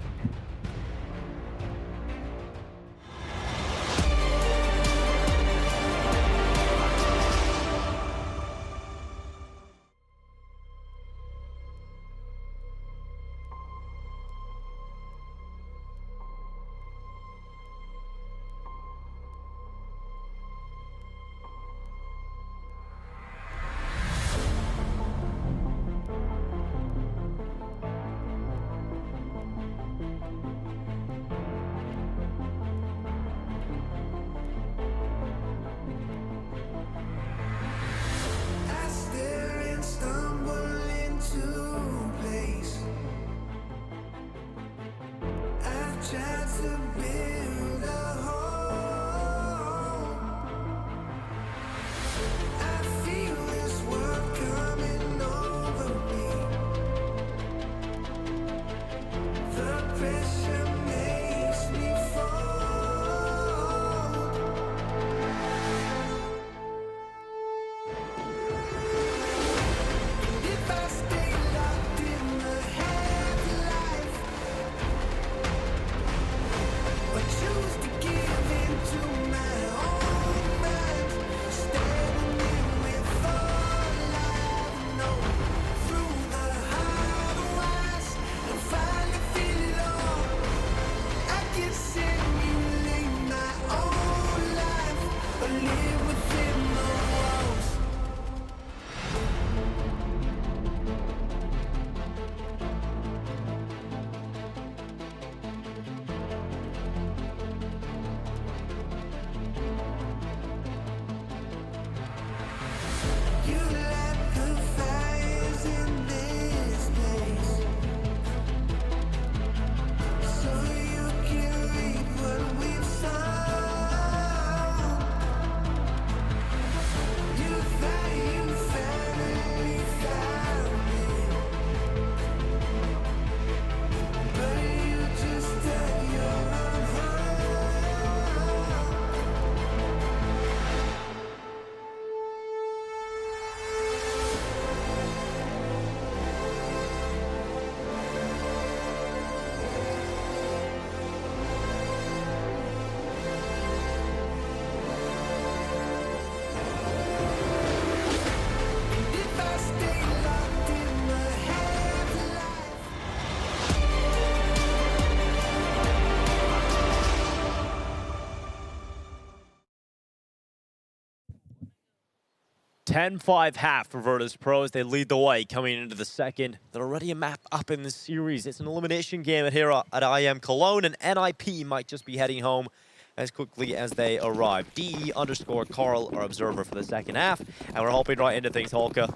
(10-5) half for Virtus.pro as they lead the way coming into the second. They're already a map up in the series. It's an elimination game here at IEM Cologne, and NIP might just be heading home as quickly as they arrive. DE_Carl, our observer for the second half, and we're hopping right into things, Holka.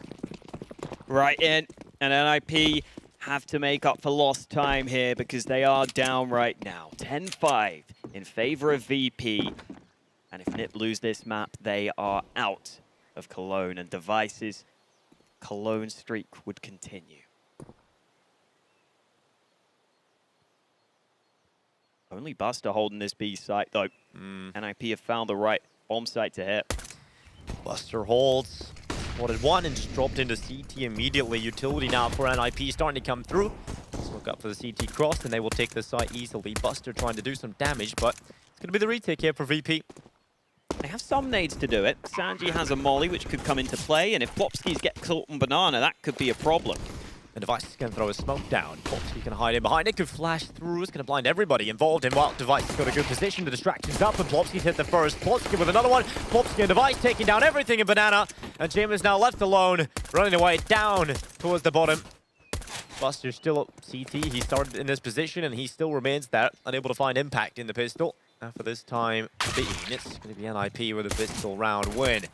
Right in, and NIP have to make up for lost time here because they are down right now. 10-5 in favor of VP. And if NIP lose this map, they are out of Cologne, and Device's Cologne streak would continue. Only Buster holding this B site, though. NIP have found the right bomb site to hit. Buster holds. Spotted one and just dropped into CT immediately. Utility now for NIP starting to come through. Let's look up for the CT cross, and they will take the site easily. Buster trying to do some damage, but it's going to be the retake here for VP. They have some nades to do it. Sanji has a molly, which could come into play, and if Plopskis get caught on Banana, that could be a problem. And Device is going to throw his smoke down. Plopsky can hide in behind it, could flash through. It's going to blind everybody involved in while Device has got a good position. The distraction's up, and Plopsky's hit the first. Plopsky with another one. Plopsky and Device taking down everything in Banana. And Jim is now left alone, running away down towards the bottom. Buster's still at CT. He started in this position, and he still remains there, unable to find impact in the pistol. And for this time being, it's going to be NIP with a pistol round win.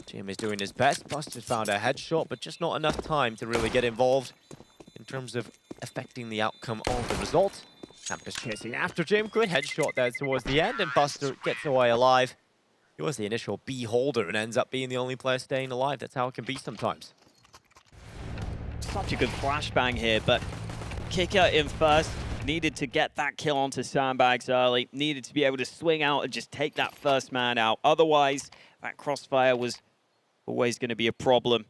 Jim is doing his best. Buster's found a headshot, but just not enough time to really get involved in terms of affecting the outcome of the result. Campus chasing after Jim. Good headshot there towards the end, and Buster gets away alive. He was the initial B holder and ends up being the only player staying alive. That's how it can be sometimes. Such a good flashbang here, but Kicker in first. Needed to get that kill onto Sandbags early. Needed to be able to swing out and just take that first man out. Otherwise, that crossfire was always going to be a problem.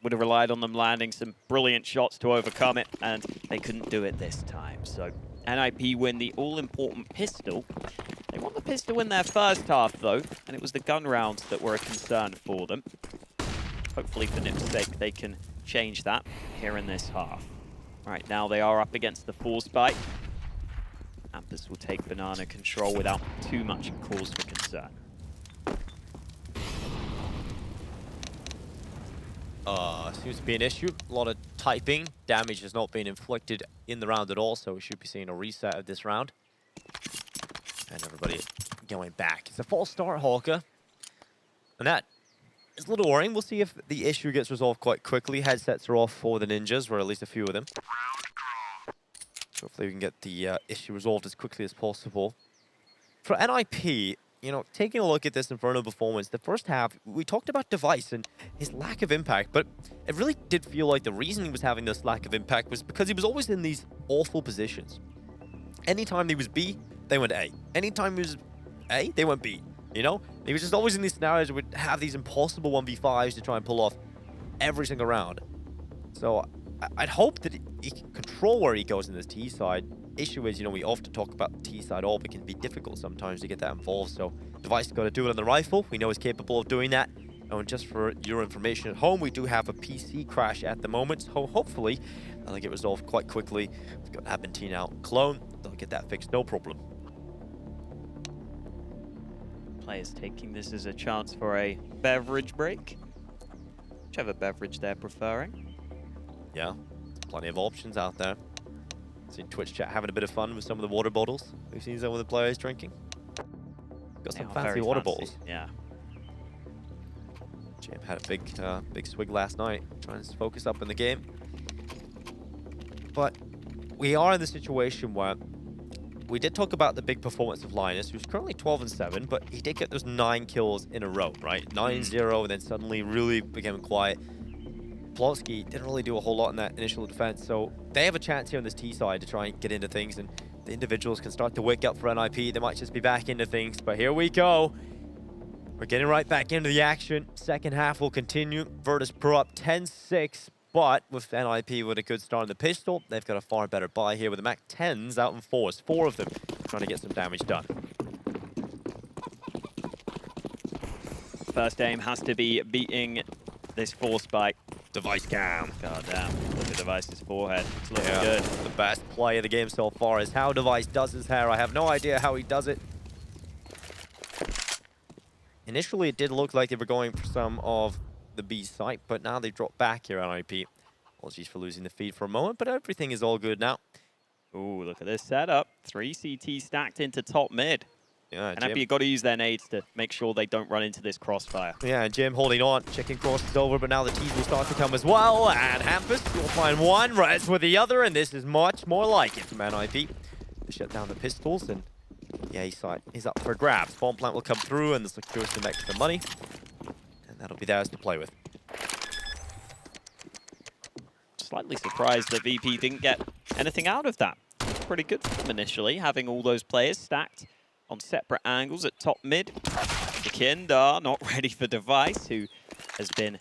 Would have relied on them landing some brilliant shots to overcome it, and they couldn't do it this time. So NIP win the all-important pistol. They won the pistol in their first half, though, and it was the gun rounds that were a concern for them. Hopefully, for NIP's sake, they can change that here in this half. Right, now they are up against the force bite. Ampus will take Banana control without too much cause for concern. Seems to be an issue. A lot of typing. Damage has not been inflicted in the round at all, so we should be seeing a reset of this round. And everybody going back. It's a false start, Hawker. And that is a little worrying. We'll see if the issue gets resolved quite quickly. Headsets are off for the Ninjas, or at least a few of them. Hopefully we can get the issue resolved as quickly as possible. For NIP, you know, taking a look at this Inferno performance, the first half, we talked about Device and his lack of impact, but it really did feel like the reason he was having this lack of impact was because he was always in these awful positions. Anytime he was B, they went A. Anytime he was A, they went B. You know? He was just always in these scenarios where we'd have these impossible 1v5s to try and pull off every single round. So I'd hope that he can control where he goes in this T side. Issue is, you know, we often talk about the T side all, but it can be difficult sometimes to get that involved. So Device got to do it on the rifle. We know he's capable of doing that. And just for your information at home, we do have a PC crash at the moment. So hopefully that'll get resolved quite quickly. We've got Abentine out in Cologne. They'll get that fixed, no problem. Players taking this as a chance for a beverage break. Whichever beverage they're preferring. Yeah, plenty of options out there. Seen Twitch chat having a bit of fun with some of the water bottles. We've seen some of the players drinking. Got some fancy water bottles. Yeah. Jam had a big swig last night, trying to focus up in the game. But we are in the situation where we did talk about the big performance of Linus, who's currently 12-7, but he did get those 9 kills in a row, right? 9-0, and then suddenly really became quiet. Plopsky didn't really do a whole lot in that initial defense, so they have a chance here on this T side to try and get into things, and the individuals can start to wake up for NIP. They might just be back into things, but here we go. We're getting right back into the action. Second half will continue. Virtus.pro up 10-6, but with NIP with a good start on the pistol, they've got a far better buy here with the Mac 10s out in force. 4 of them trying to get some damage done. First aim has to be beating this force bite. Device cam. God damn, look at Device's forehead. It's looking good. The best play of the game so far is how Device does his hair. I have no idea how he does it. Initially, it did look like they were going for some of the B site, but now they dropped back here on IP. Apologies for losing the feed for a moment, but everything is all good now. Ooh, look at this setup. 3 CT stacked into top mid. Yeah, And Jim. you've got to use their nades to make sure they don't run into this crossfire. Yeah, Jim holding on. Chicken crosses over, but now the T's will start to come as well. And Hampus will find one, Rez with the other, and this is much more like it from NIP. They shut down the pistols, and the A side is up for grabs. Bomb plant will come through, and this secures some extra money. And that'll be theirs to play with. Slightly surprised that VP didn't get anything out of that. Pretty good for them initially, having all those players stacked on separate angles at top mid. Kindar not ready for Device, who has been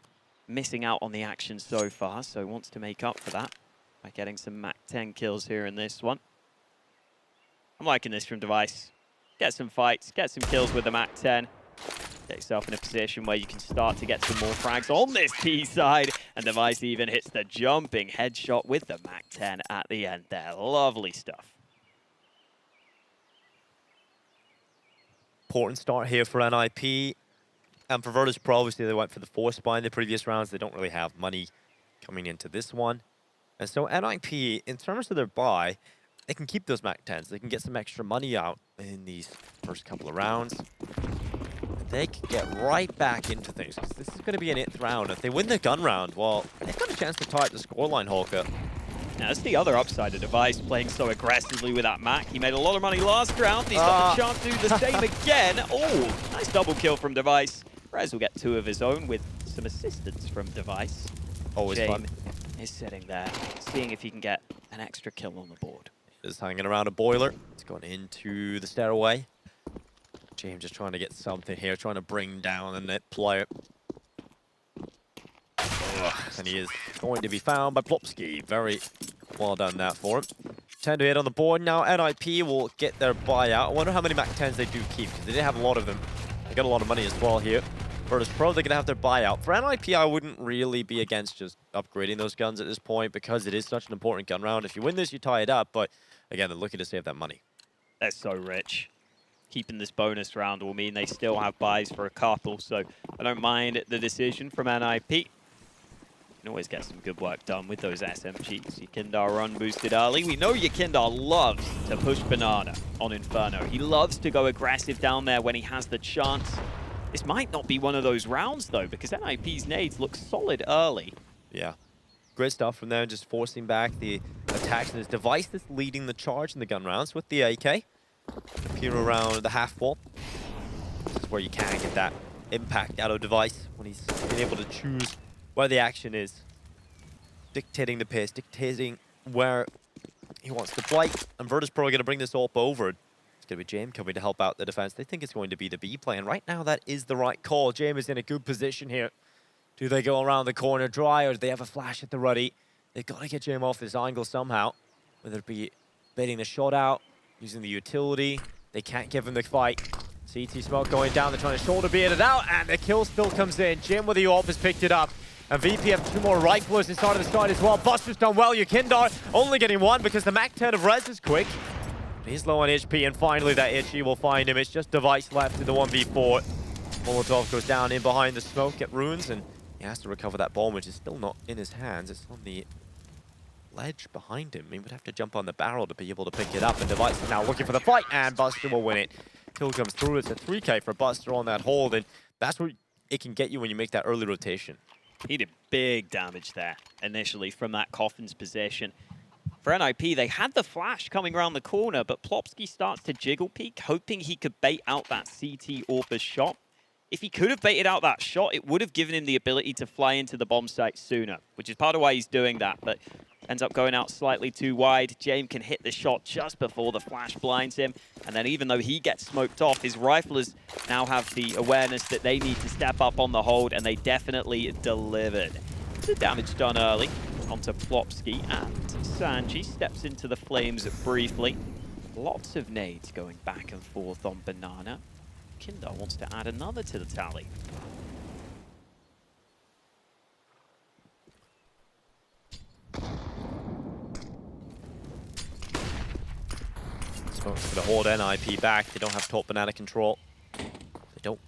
missing out on the action so far, so wants to make up for that by getting some Mac 10 kills here in this one. I'm liking this from Device. Get some fights, get some kills with the Mac 10. Get yourself in a position where you can start to get some more frags on this T side, and Device even hits the jumping headshot with the Mac 10 at the end there. Lovely stuff. Important start here for NIP. And for Virtus.pro, obviously they went for the force buy in the previous rounds. They don't really have money coming into this one. And so NIP, in terms of their buy, they can keep those Mac 10s. They can get some extra money out in these first couple of rounds. They can get right back into things. This is going to be an 8th round. If they win the gun round, well, they've got a chance to tie up the scoreline, Hawker. Now, that's the other upside of Device playing so aggressively with that Mac. He made a lot of money last round. He's got the chance to do the same again. Oh, nice double kill from Device. Rez will get 2 of his own with some assistance from Device. Always fun. Is sitting there, seeing if he can get an extra kill on the board. Is hanging around a boiler. It's gone into the stairway. James just trying to get something here, trying to bring down the net player. And he is going to be found by Plopsky. Very well done that for him. 10 to 8 on the board now. NIP will get their buyout. I wonder how many Mac 10s they do keep, because they did have a lot of them. They got a lot of money as well here. Virtus.pro, they're going to have their buyout. For NIP, I wouldn't really be against just upgrading those guns at this point, because it is such an important gun round. If you win this, you tie it up, but again, they're looking to save that money. They're so rich. Keeping this bonus round will mean they still have buys for a couple, so I don't mind the decision from NIP. You can always get some good work done with those SMGs. Yekindar run boosted early. We know Yekindar loves to push Banana on Inferno. He loves to go aggressive down there when he has the chance. This might not be one of those rounds, though, because NIP's nades look solid early. Yeah. Great stuff from there, just forcing back the attacks. And his Device that's leading the charge in the gun rounds with the AK. Appear around the half wall. This is where you can get that impact out of Device when he's been able to choose where the action is. Dictating the pace, dictating where he wants to play. And Virtus.pro are going to bring this AWP over. It's going to be James coming to help out the defense. They think it's going to be the B play, and right now that is the right call. James is in a good position here. Do they go around the corner dry, or do they have a flash at the ready? They've got to get James off this angle somehow, whether it be baiting the shot out, using the utility. They can't give him the fight. CT smoke going down. They're trying to shoulder bait it out, and the kill still comes in. Jim with the AWP has picked it up. And VP have 2 more riflers inside of the side as well. Buster's done well. Yekindar only getting 1 because the Mac 10 of Rez is quick. He's low on HP, and finally that Itchy will find him. It's just Device left in the 1v4. Molotov goes down in behind the smoke at Runes, and he has to recover that bomb, which is still not in his hands. It's on the ledge behind him. He would have to jump on the barrel to be able to pick it up, and Device is now looking for the fight, and Buster will win it. Kill comes through. It's a 3K for Buster on that hold, and that's what it can get you when you make that early rotation. He did big damage there initially from that Coffin's position. For NIP, they had the flash coming around the corner, but Plopsky starts to jiggle peek, hoping he could bait out that CT AWP's shot. If he could have baited out that shot, it would have given him the ability to fly into the bomb site sooner, which is part of why he's doing that, but ends up going out slightly too wide. James can hit the shot just before the flash blinds him, and then even though he gets smoked off, his riflers now have the awareness that they need to step up on the hold, and they definitely delivered. The damage done early onto Plopsky, and Sanji steps into the flames briefly. Lots of nades going back and forth on Banana. Kindar wants to add another to the tally. Smoke's going to hold NIP back. They don't have top Banana control. They don't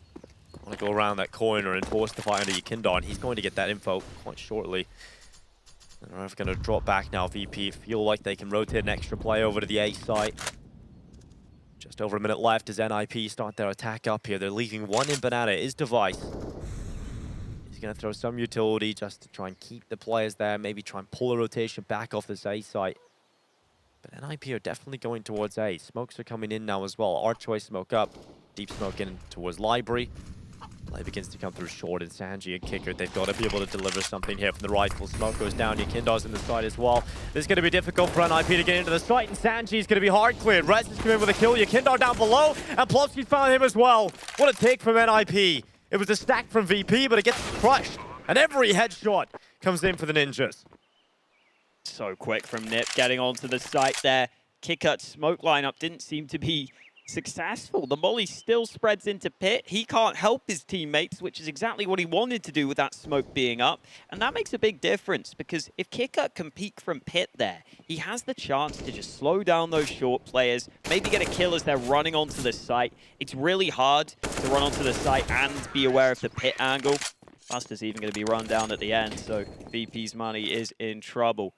want to go around that corner and force the fight under Yekindar, and he's going to get that info quite shortly. And they're going to drop back now. VP feel like they can rotate an extra play over to the A site. Just over a minute left as NIP start their attack up here. They're leaving one in banana. It is Device. He's going to throw some utility just to try and keep the players there. Maybe try and pull a rotation back off this A site. But NIP are definitely going towards A. Smokes are coming in now as well. Archway smoke up. Deep smoke in towards Library. Play begins to come through short, and Sanji and Kicker, they've got to be able to deliver something here from the rifle. Smoke goes down, Yakindar's in the side as well. This is going to be difficult for NIP to get into the site, and Sanji's going to be hard cleared. Rez is coming in with a kill, Yakindar down below, and Plopsky found him as well. What a take from NIP. It was a stack from VP, but it gets crushed, and every headshot comes in for the Ninjas. So quick from Nip getting onto the site there. Kicker's smoke lineup didn't seem to be successful. The molly still spreads into Pit. He can't help his teammates, which is exactly what he wanted to do with that smoke being up. And that makes a big difference because if Kicker can peek from Pit there, he has the chance to just slow down those short players, maybe get a kill as they're running onto the site. It's really hard to run onto the site and be aware of the Pit angle. Buster's even going to be run down at the end, so VP's money is in trouble.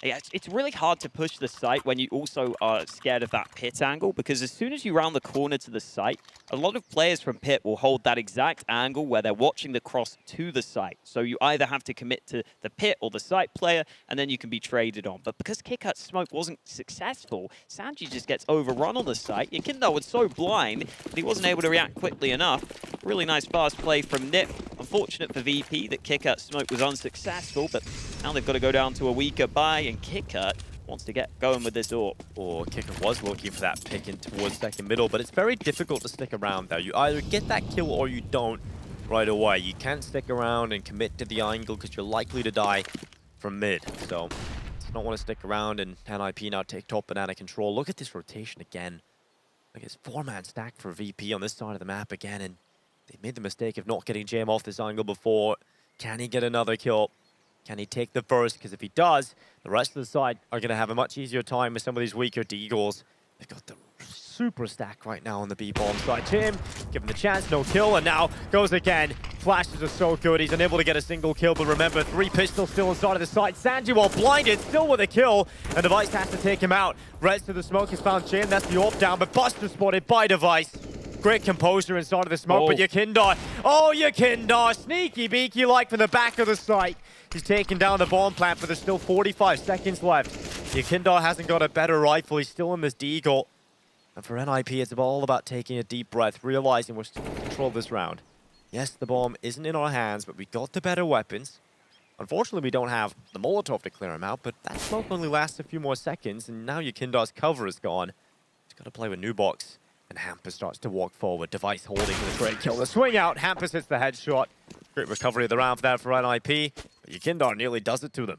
Yeah, it's really hard to push the site when you also are scared of that Pit angle, because as soon as you round the corner to the site, a lot of players from Pit will hold that exact angle where they're watching the cross to the site. So you either have to commit to the Pit or the site player, and then you can be traded on. But because Kickut's smoke wasn't successful, Sanji just gets overrun on the site. Yakindar was so blind that he wasn't able to react quickly enough. Really nice fast play from Nip. Unfortunate for VP that Kickut's smoke was unsuccessful, but now they've got to go down to a weaker buy, and Kicker wants to get going with this AWP. Or Kicker was looking for that pick in towards second middle, but it's very difficult to stick around there. You either get that kill or you don't right away. You can't stick around and commit to the angle because you're likely to die from mid. So, you don't want to stick around, and NIP now take top banana control. Look at this rotation again. Like, it's 4-man stack for VP on this side of the map again, and they made the mistake of not getting Jam off this angle before. Can he get another kill? Can he take the first? Because if he does, the rest of the side are going to have a much easier time with some of these weaker Deagles. They've got the super stack right now on the B-bomb side. Jim, given the chance, no kill, and now goes again. Flashes are so good, he's unable to get a single kill, but remember, 3 pistols still inside of the side. Sanji, while blinded, still with a kill, and Device has to take him out. Rez to the smoke has found Jim, that's the AWP down, but Buster spotted by Device. Great composure inside of the smoke, but Yakindar, Yakindar, sneaky beaky like from the back of the site. He's taking down the bomb plant, but there's still 45 seconds left. Yakindar hasn't got a better rifle, he's still in this deagle. And for NIP, it's all about taking a deep breath, realizing we're still in control of this round. Yes, the bomb isn't in our hands, but we got the better weapons. Unfortunately, we don't have the Molotov to clear him out, but that smoke only lasts a few more seconds, and now Yakindar's cover is gone. He's got to play with Nubox. And Hampus starts to walk forward. Device holding for the great kill. The swing out. Hampus hits the headshot. Great recovery of the round for that for NIP. But Yakindar nearly does it to them.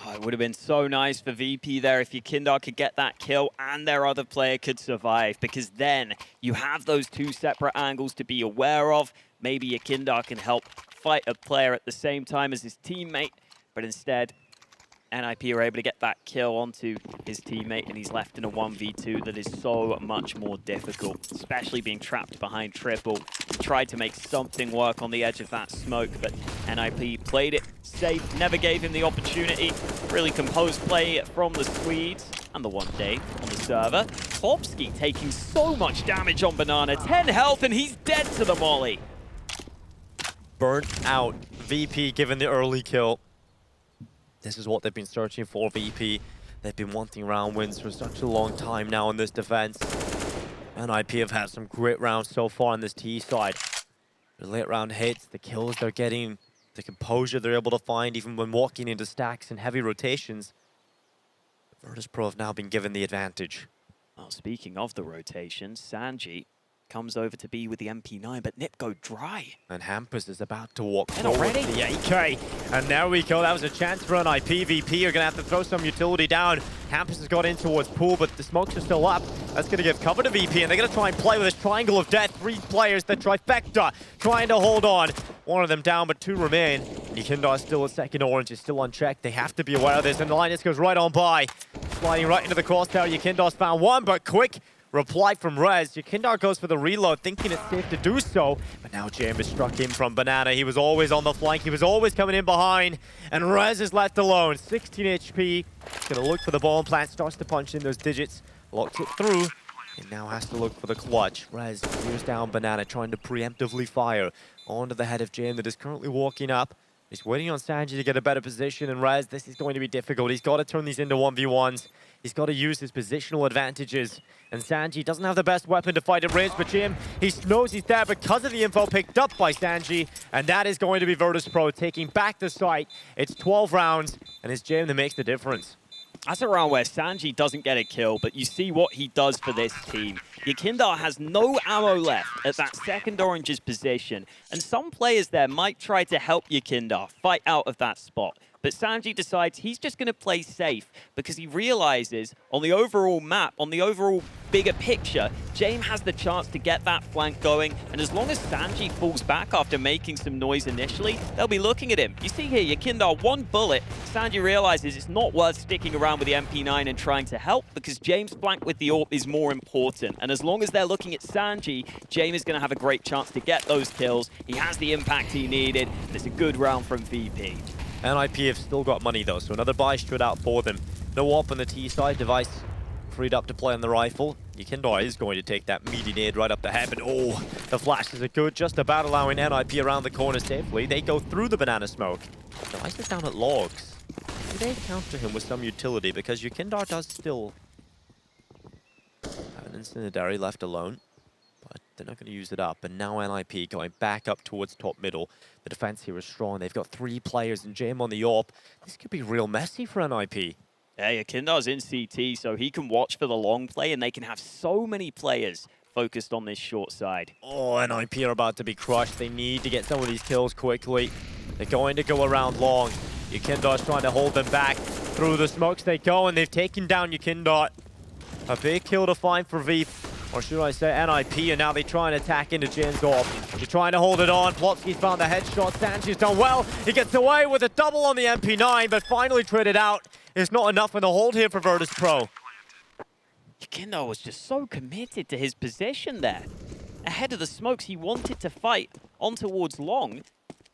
Oh, it would have been so nice for VP there if Yakindar could get that kill and their other player could survive, because then you have those 2 separate angles to be aware of. Maybe Yakindar can help fight a player at the same time as his teammate, but instead NIP are able to get that kill onto his teammate, and he's left in a 1v2 that is so much more difficult, especially being trapped behind triple. He tried to make something work on the edge of that smoke, but NIP played it safe, never gave him the opportunity. Really composed play from the Swedes, and the 1 day on the server. Plopsky taking so much damage on Banana, 10 health, and he's dead to the molly. Burnt out. VP given the early kill. This is what they've been searching for, VP. They've been wanting round wins for such a long time now in this defense. NIP have had some great rounds so far on this T side. The late round hits, the kills they're getting, the composure they're able to find even when walking into stacks and heavy rotations. Virtus.pro have now been given the advantage. Well, speaking of the rotations, Sanji comes over to be with the MP9, but Nip go dry. And Hampus is about to walk and forward already? to the AK. And there we go. That was a chance for an IP. VP are going to have to throw some utility down. Hampus has got in towards Pool, but the smokes are still up. That's going to give cover to VP, and they're going to try and play with this triangle of death. 3 players, the trifecta, trying to hold on. 1 of them down, but 2 remain. Yakindar still at second orange, is still unchecked. They have to be aware of this, and the Linus goes right on by. Sliding right into the crosshair. Yakindar's found 1, but quick reply from Rez. Yakindar goes for the reload, thinking it's safe to do so. But now James is struck in from Banana. He was always on the flank. He was always coming in behind. And Rez is left alone. 16 HP. Gonna look for the bomb plant. Starts to punch in those digits. Locks it through. And now has to look for the clutch. Rez clears down Banana, trying to preemptively fire onto the head of James that is currently walking up. He's waiting on Sanji to get a better position, and Rez, this is going to be difficult. He's got to turn these into 1v1s. He's got to use his positional advantages. And Sanji doesn't have the best weapon to fight at range, but Jim, he knows he's there because of the info picked up by Sanji. And that is going to be Virtus.pro taking back the site. It's 12 rounds, and it's Jim that makes the difference. That's a round where Sanji doesn't get a kill, but you see what he does for this team. Yakindar has no ammo left at that second orange's position, and some players there might try to help Yakindar fight out of that spot. But Sanji decides he's just going to play safe because he realizes on the overall map, on the overall bigger picture, James has the chance to get that flank going. And as long as Sanji falls back after making some noise initially, they'll be looking at him. You see here, Yakindar, one bullet. Sanji realizes it's not worth sticking around with the MP9 and trying to help because James' flank with the AWP is more important. And as long as they're looking at Sanji, James is going to have a great chance to get those kills. He has the impact he needed. And it's a good round from VP. NIP have still got money though, so another buy straight out for them. No AWP on the T side, device freed up to play on the rifle. Yakindar is going to take that meaty nade right up the head, but oh, the flashes are good, just about allowing NIP around the corner safely. They go through the banana smoke. Device is down at logs. Do they counter him with some utility? Because Yakindar does still have an incendiary left alone. But they're not going to use it up. And now NIP going back up towards top middle. The defense here is strong. They've got 3 players and Jam on the AWP. This could be real messy for NIP. Yeah, Yakindar's in CT, so he can watch for the long play, and they can have so many players focused on this short side. Oh, NIP are about to be crushed. They need to get some of these kills quickly. They're going to go around long. Yakindar's trying to hold them back. Through the smokes they go, and they've taken down Yakindar. A big kill to find for Veep. Or should I say NIP, and now they try and attack into Jin's AWP. They're trying to hold it on. Plotski's found the headshot. Sanji's done well. He gets away with a double on the MP9, but finally traded out. It's not enough in the hold here for Virtus.pro. Yakindar was just so committed to his position there. Ahead of the smokes, he wanted to fight on towards long.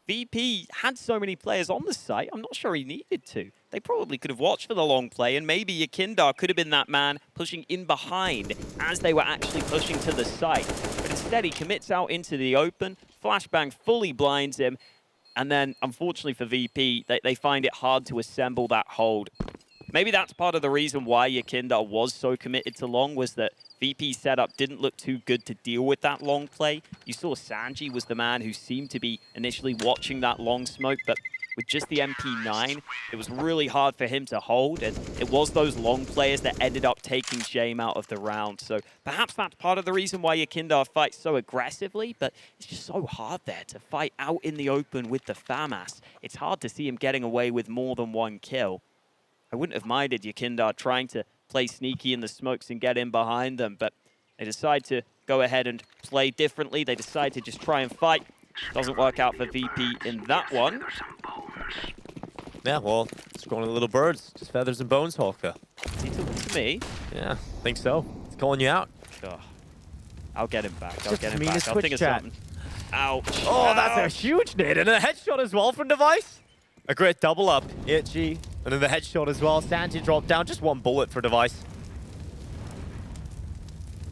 VP had so many players on the site, I'm not sure he needed to. They probably could have watched for the long play, and maybe Yakindar could have been that man pushing in behind as they were actually pushing to the site. But instead, he commits out into the open, flashbang fully blinds him, and then, unfortunately for VP, they find it hard to assemble that hold. Maybe that's part of the reason why Yakindar was so committed to long, was that VP's setup didn't look too good to deal with that long play. You saw Sanji was the man who seemed to be initially watching that long smoke, but with just the MP9, it was really hard for him to hold, and it was those long players that ended up taking Shame out of the round. So perhaps that's part of the reason why Yakindar fights so aggressively, but it's just so hard there to fight out in the open with the FAMAS. It's hard to see him getting away with more than one kill. I wouldn't have minded Yakindar trying to play sneaky in the smokes and get in behind them, but they decide to go ahead and play differently. They decide to just try and fight. Doesn't work out for VP in that one. Yeah, well, it's going to little birds. Just feathers and bones, Hawker. Is he talking to me? Yeah, think so. It's calling you out. Oh, I'll get him back. I'll Just get him mean back. his I'll Twitch think of chat. something. Ouch. Oh, that's a Ouch. huge nade and a headshot as well from Device. A great double up. Itchy. And then the headshot as well. Sanji dropped down. Just one bullet for Device.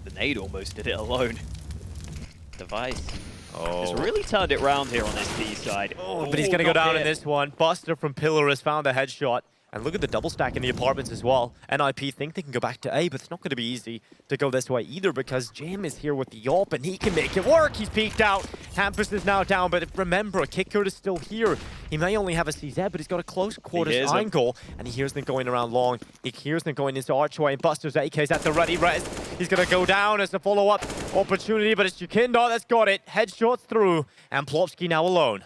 The nade almost did it alone. Device Oh. has really turned it round here on this B side. Oh, but he's going to go not down in hit. this one. Buster from Pillar has found the headshot. And look at the double stack in the apartments as well. NIP think they can go back to A, but it's not going to be easy to go this way either because Jam is here with the AWP and he can make it work. He's peeked out. Hampus is now down, but remember, Kickert is still here. He may only have a CZ, but he's got a close quarters angle. And he hears them going around long. He hears them going into Archway, and Buster's AK's at the ready. Rez, he's going to go down as a follow-up opportunity, but it's Yakindar that's got it. Headshots through, and Plopsky now alone.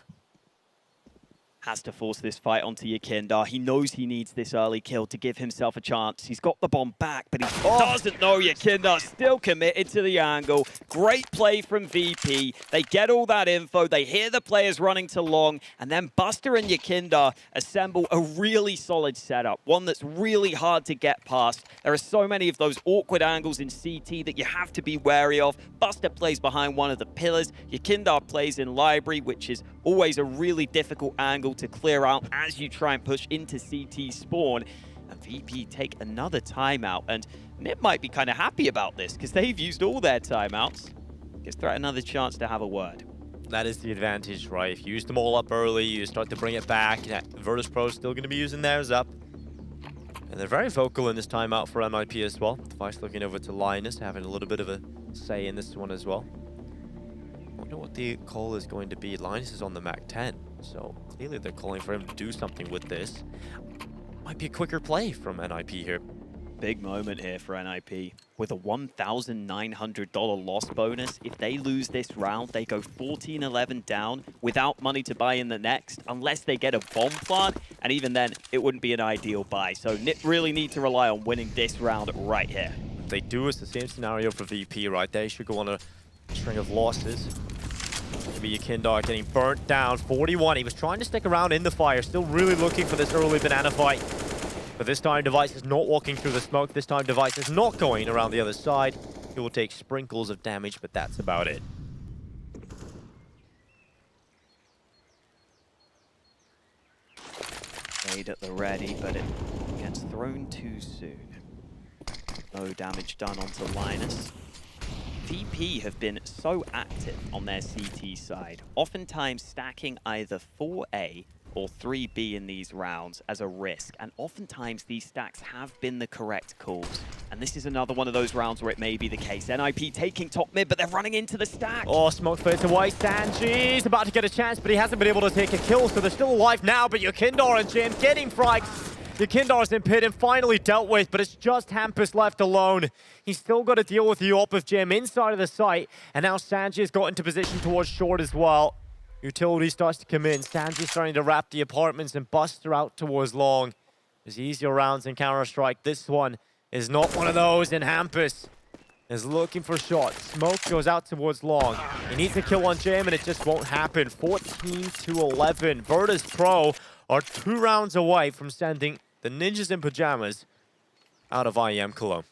Has to force this fight onto Yekindar. He knows he needs this early kill to give himself a chance. He's got the bomb back, but he doesn't know Yekindar. Still committed to the angle. Great play from VP. They get all that info. They hear the players running to long, and then Buster and Yekindar assemble a really solid setup, one that's really hard to get past. There are so many of those awkward angles in CT that you have to be wary of. Buster plays behind one of the pillars. Yekindar plays in library, which is always a really difficult angle to clear out as you try and push into CT spawn. And VP take another timeout, and Nip might be kind of happy about this because they've used all their timeouts. Gives Threat another chance to have a word. That is the advantage, right? If you use them all up early, you start to bring it back. Virtus.pro is still going to be using theirs up. And they're very vocal in this timeout for MIP as well. Device looking over to Linus, having a little bit of a say in this one as well. I wonder what the call is going to be. Linus is on the Mac 10, so clearly they're calling for him to do something with this. Might be a quicker play from NIP here. Big moment here for NIP. With a $1,900 loss bonus, if they lose this round, they go 14-11 down without money to buy in the next, unless they get a bomb plant, and even then, it wouldn't be an ideal buy. So Nip really need to rely on winning this round right here. If they do, it's the same scenario for VP, right? They should go on a string of losses. Maybe Yekindar getting burnt down. 41. He was trying to stick around in the fire, still really looking for this early banana fight. But this time, Device is not walking through the smoke. This time, Device is not going around the other side. He will take sprinkles of damage, but that's about it. Made at the ready, but it gets thrown too soon. No damage done onto Linus. VP have been so active on their CT side, oftentimes stacking either 4A or 3B in these rounds as a risk, and oftentimes these stacks have been the correct calls. And this is another one of those rounds where it may be the case. NIP taking top mid, but they're running into the stack. Oh, smoke fades away. Sanji's about to get a chance, but he hasn't been able to take a kill, so they're still alive now, but Yekindar and Jim getting frags. Yekindar's in pit and finally dealt with, but it's just Hampus left alone. He's still got to deal with the AWP of Jim inside of the site, and now Sanji has got into position towards short as well. Utility starts to come in. Sanji's starting to wrap the apartments and Buster out towards long. There's easier rounds in Counter-Strike. This one is not one of those, and Hampus is looking for shots. Smoke goes out towards long. He needs a kill on Jim, and it just won't happen. 14-11. Virtus.pro are 2 rounds away from sending the Ninjas in Pyjamas out of IEM Cologne.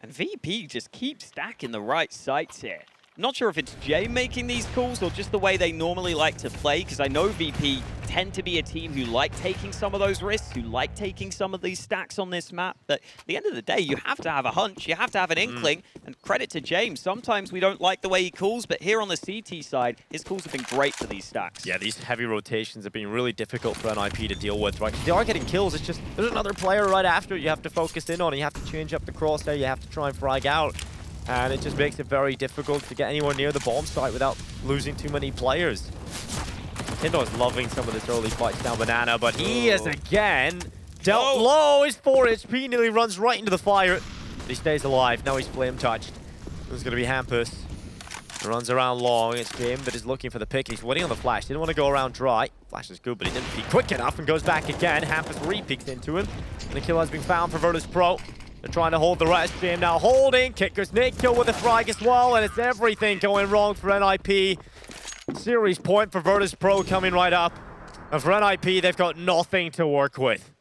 And VP just keeps stacking the right sites here. Not sure if it's Jay making these calls or just the way they normally like to play, because I know VP tend to be a team who like taking some of those risks, who like taking some of these stacks on this map. But at the end of the day, you have to have a hunch, you have to have an inkling, and credit to James. Sometimes we don't like the way he calls, but here on the CT side, his calls have been great for these stacks. Yeah, these heavy rotations have been really difficult for NIP to deal with, right? They are getting kills, it's just there's another player right after you have to focus in on. You have to change up the crosshair, you have to try and frag out. And it just makes it very difficult to get anyone near the bomb site without losing too many players. Kindo's loving some of this early fights down banana, but he is again dealt low. He's 4 HP, nearly runs right into the fire. But he stays alive. Now he's flame touched. There's going to be Hampus. He runs around long. It's Jim that is looking for the pick. He's waiting on the flash. Didn't want to go around dry. Flash is good, but he didn't peek quick enough and goes back again. Hampus re-peeks into him. And the kill has been found for Virtus.pro. They're trying to hold the rest. Jim now holding. Kickers Nick kill with a frag as well, and it's everything going wrong for NIP. Series point for Virtus.pro coming right up. And for NIP, they've got nothing to work with.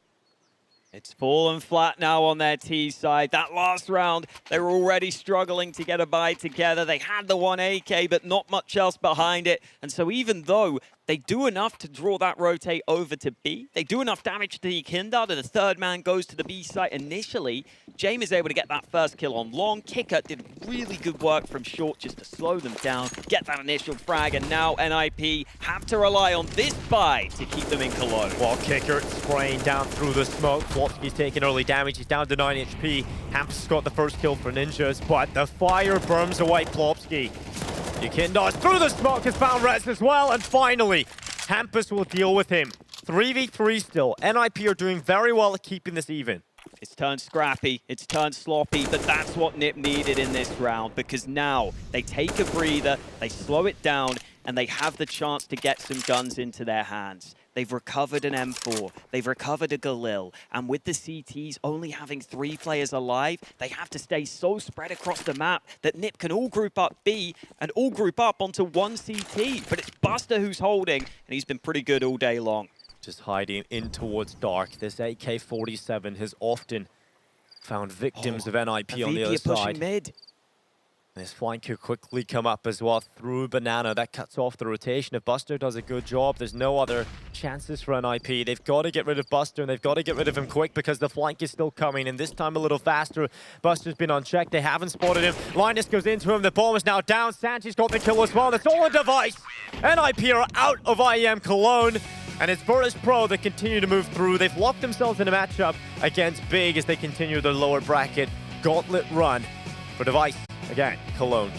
It's fallen flat now on their T side. That last round, they were already struggling to get a buy together. They had the 1 AK, but not much else behind it. And so even though they do enough to draw that rotate over to B, they do enough damage to Yekindar that the third man goes to the B site initially. James is able to get that first kill on long. Kicker did really good work from short just to slow them down, get that initial frag, and now NIP have to rely on this buy to keep them in Cologne. While Kicker spraying down through the smoke. Flopsky's taking early damage. He's down to 9 HP. Hampus got the first kill for Ninjas, but the fire burns away Flopsky. Yekindar's through the smoke, has found Res as well, and finally, Hampus will deal with him. 3v3 still. NIP are doing very well at keeping this even. It's turned scrappy, it's turned sloppy, but that's what Nip needed in this round, because now they take a breather, they slow it down, and they have the chance to get some guns into their hands. They've recovered an M4, they've recovered a Galil, and with the CTs only having 3 players alive, they have to stay so spread across the map that NiP can all group up B and all group up onto 1 CT. But it's Buster who's holding, and he's been pretty good all day long. Just hiding in towards dark. This AK-47 has often found victims of NIP on the other pushing side. mid. This flank could quickly come up as well through Banana. That cuts off the rotation. If Buster does a good job, there's no other chances for NIP. They've got to get rid of Buster, and they've got to get rid of him quick because the flank is still coming, and this time a little faster. Buster's been unchecked. They haven't spotted him. Linus goes into him. The bomb is now down. Sanchi's got the kill as well. That's all on Device. NIP are out of IEM Cologne, and it's Virtus.pro that continue to move through. They've locked themselves in a matchup against Big as they continue their lower bracket gauntlet run for Device. Again, Cologne.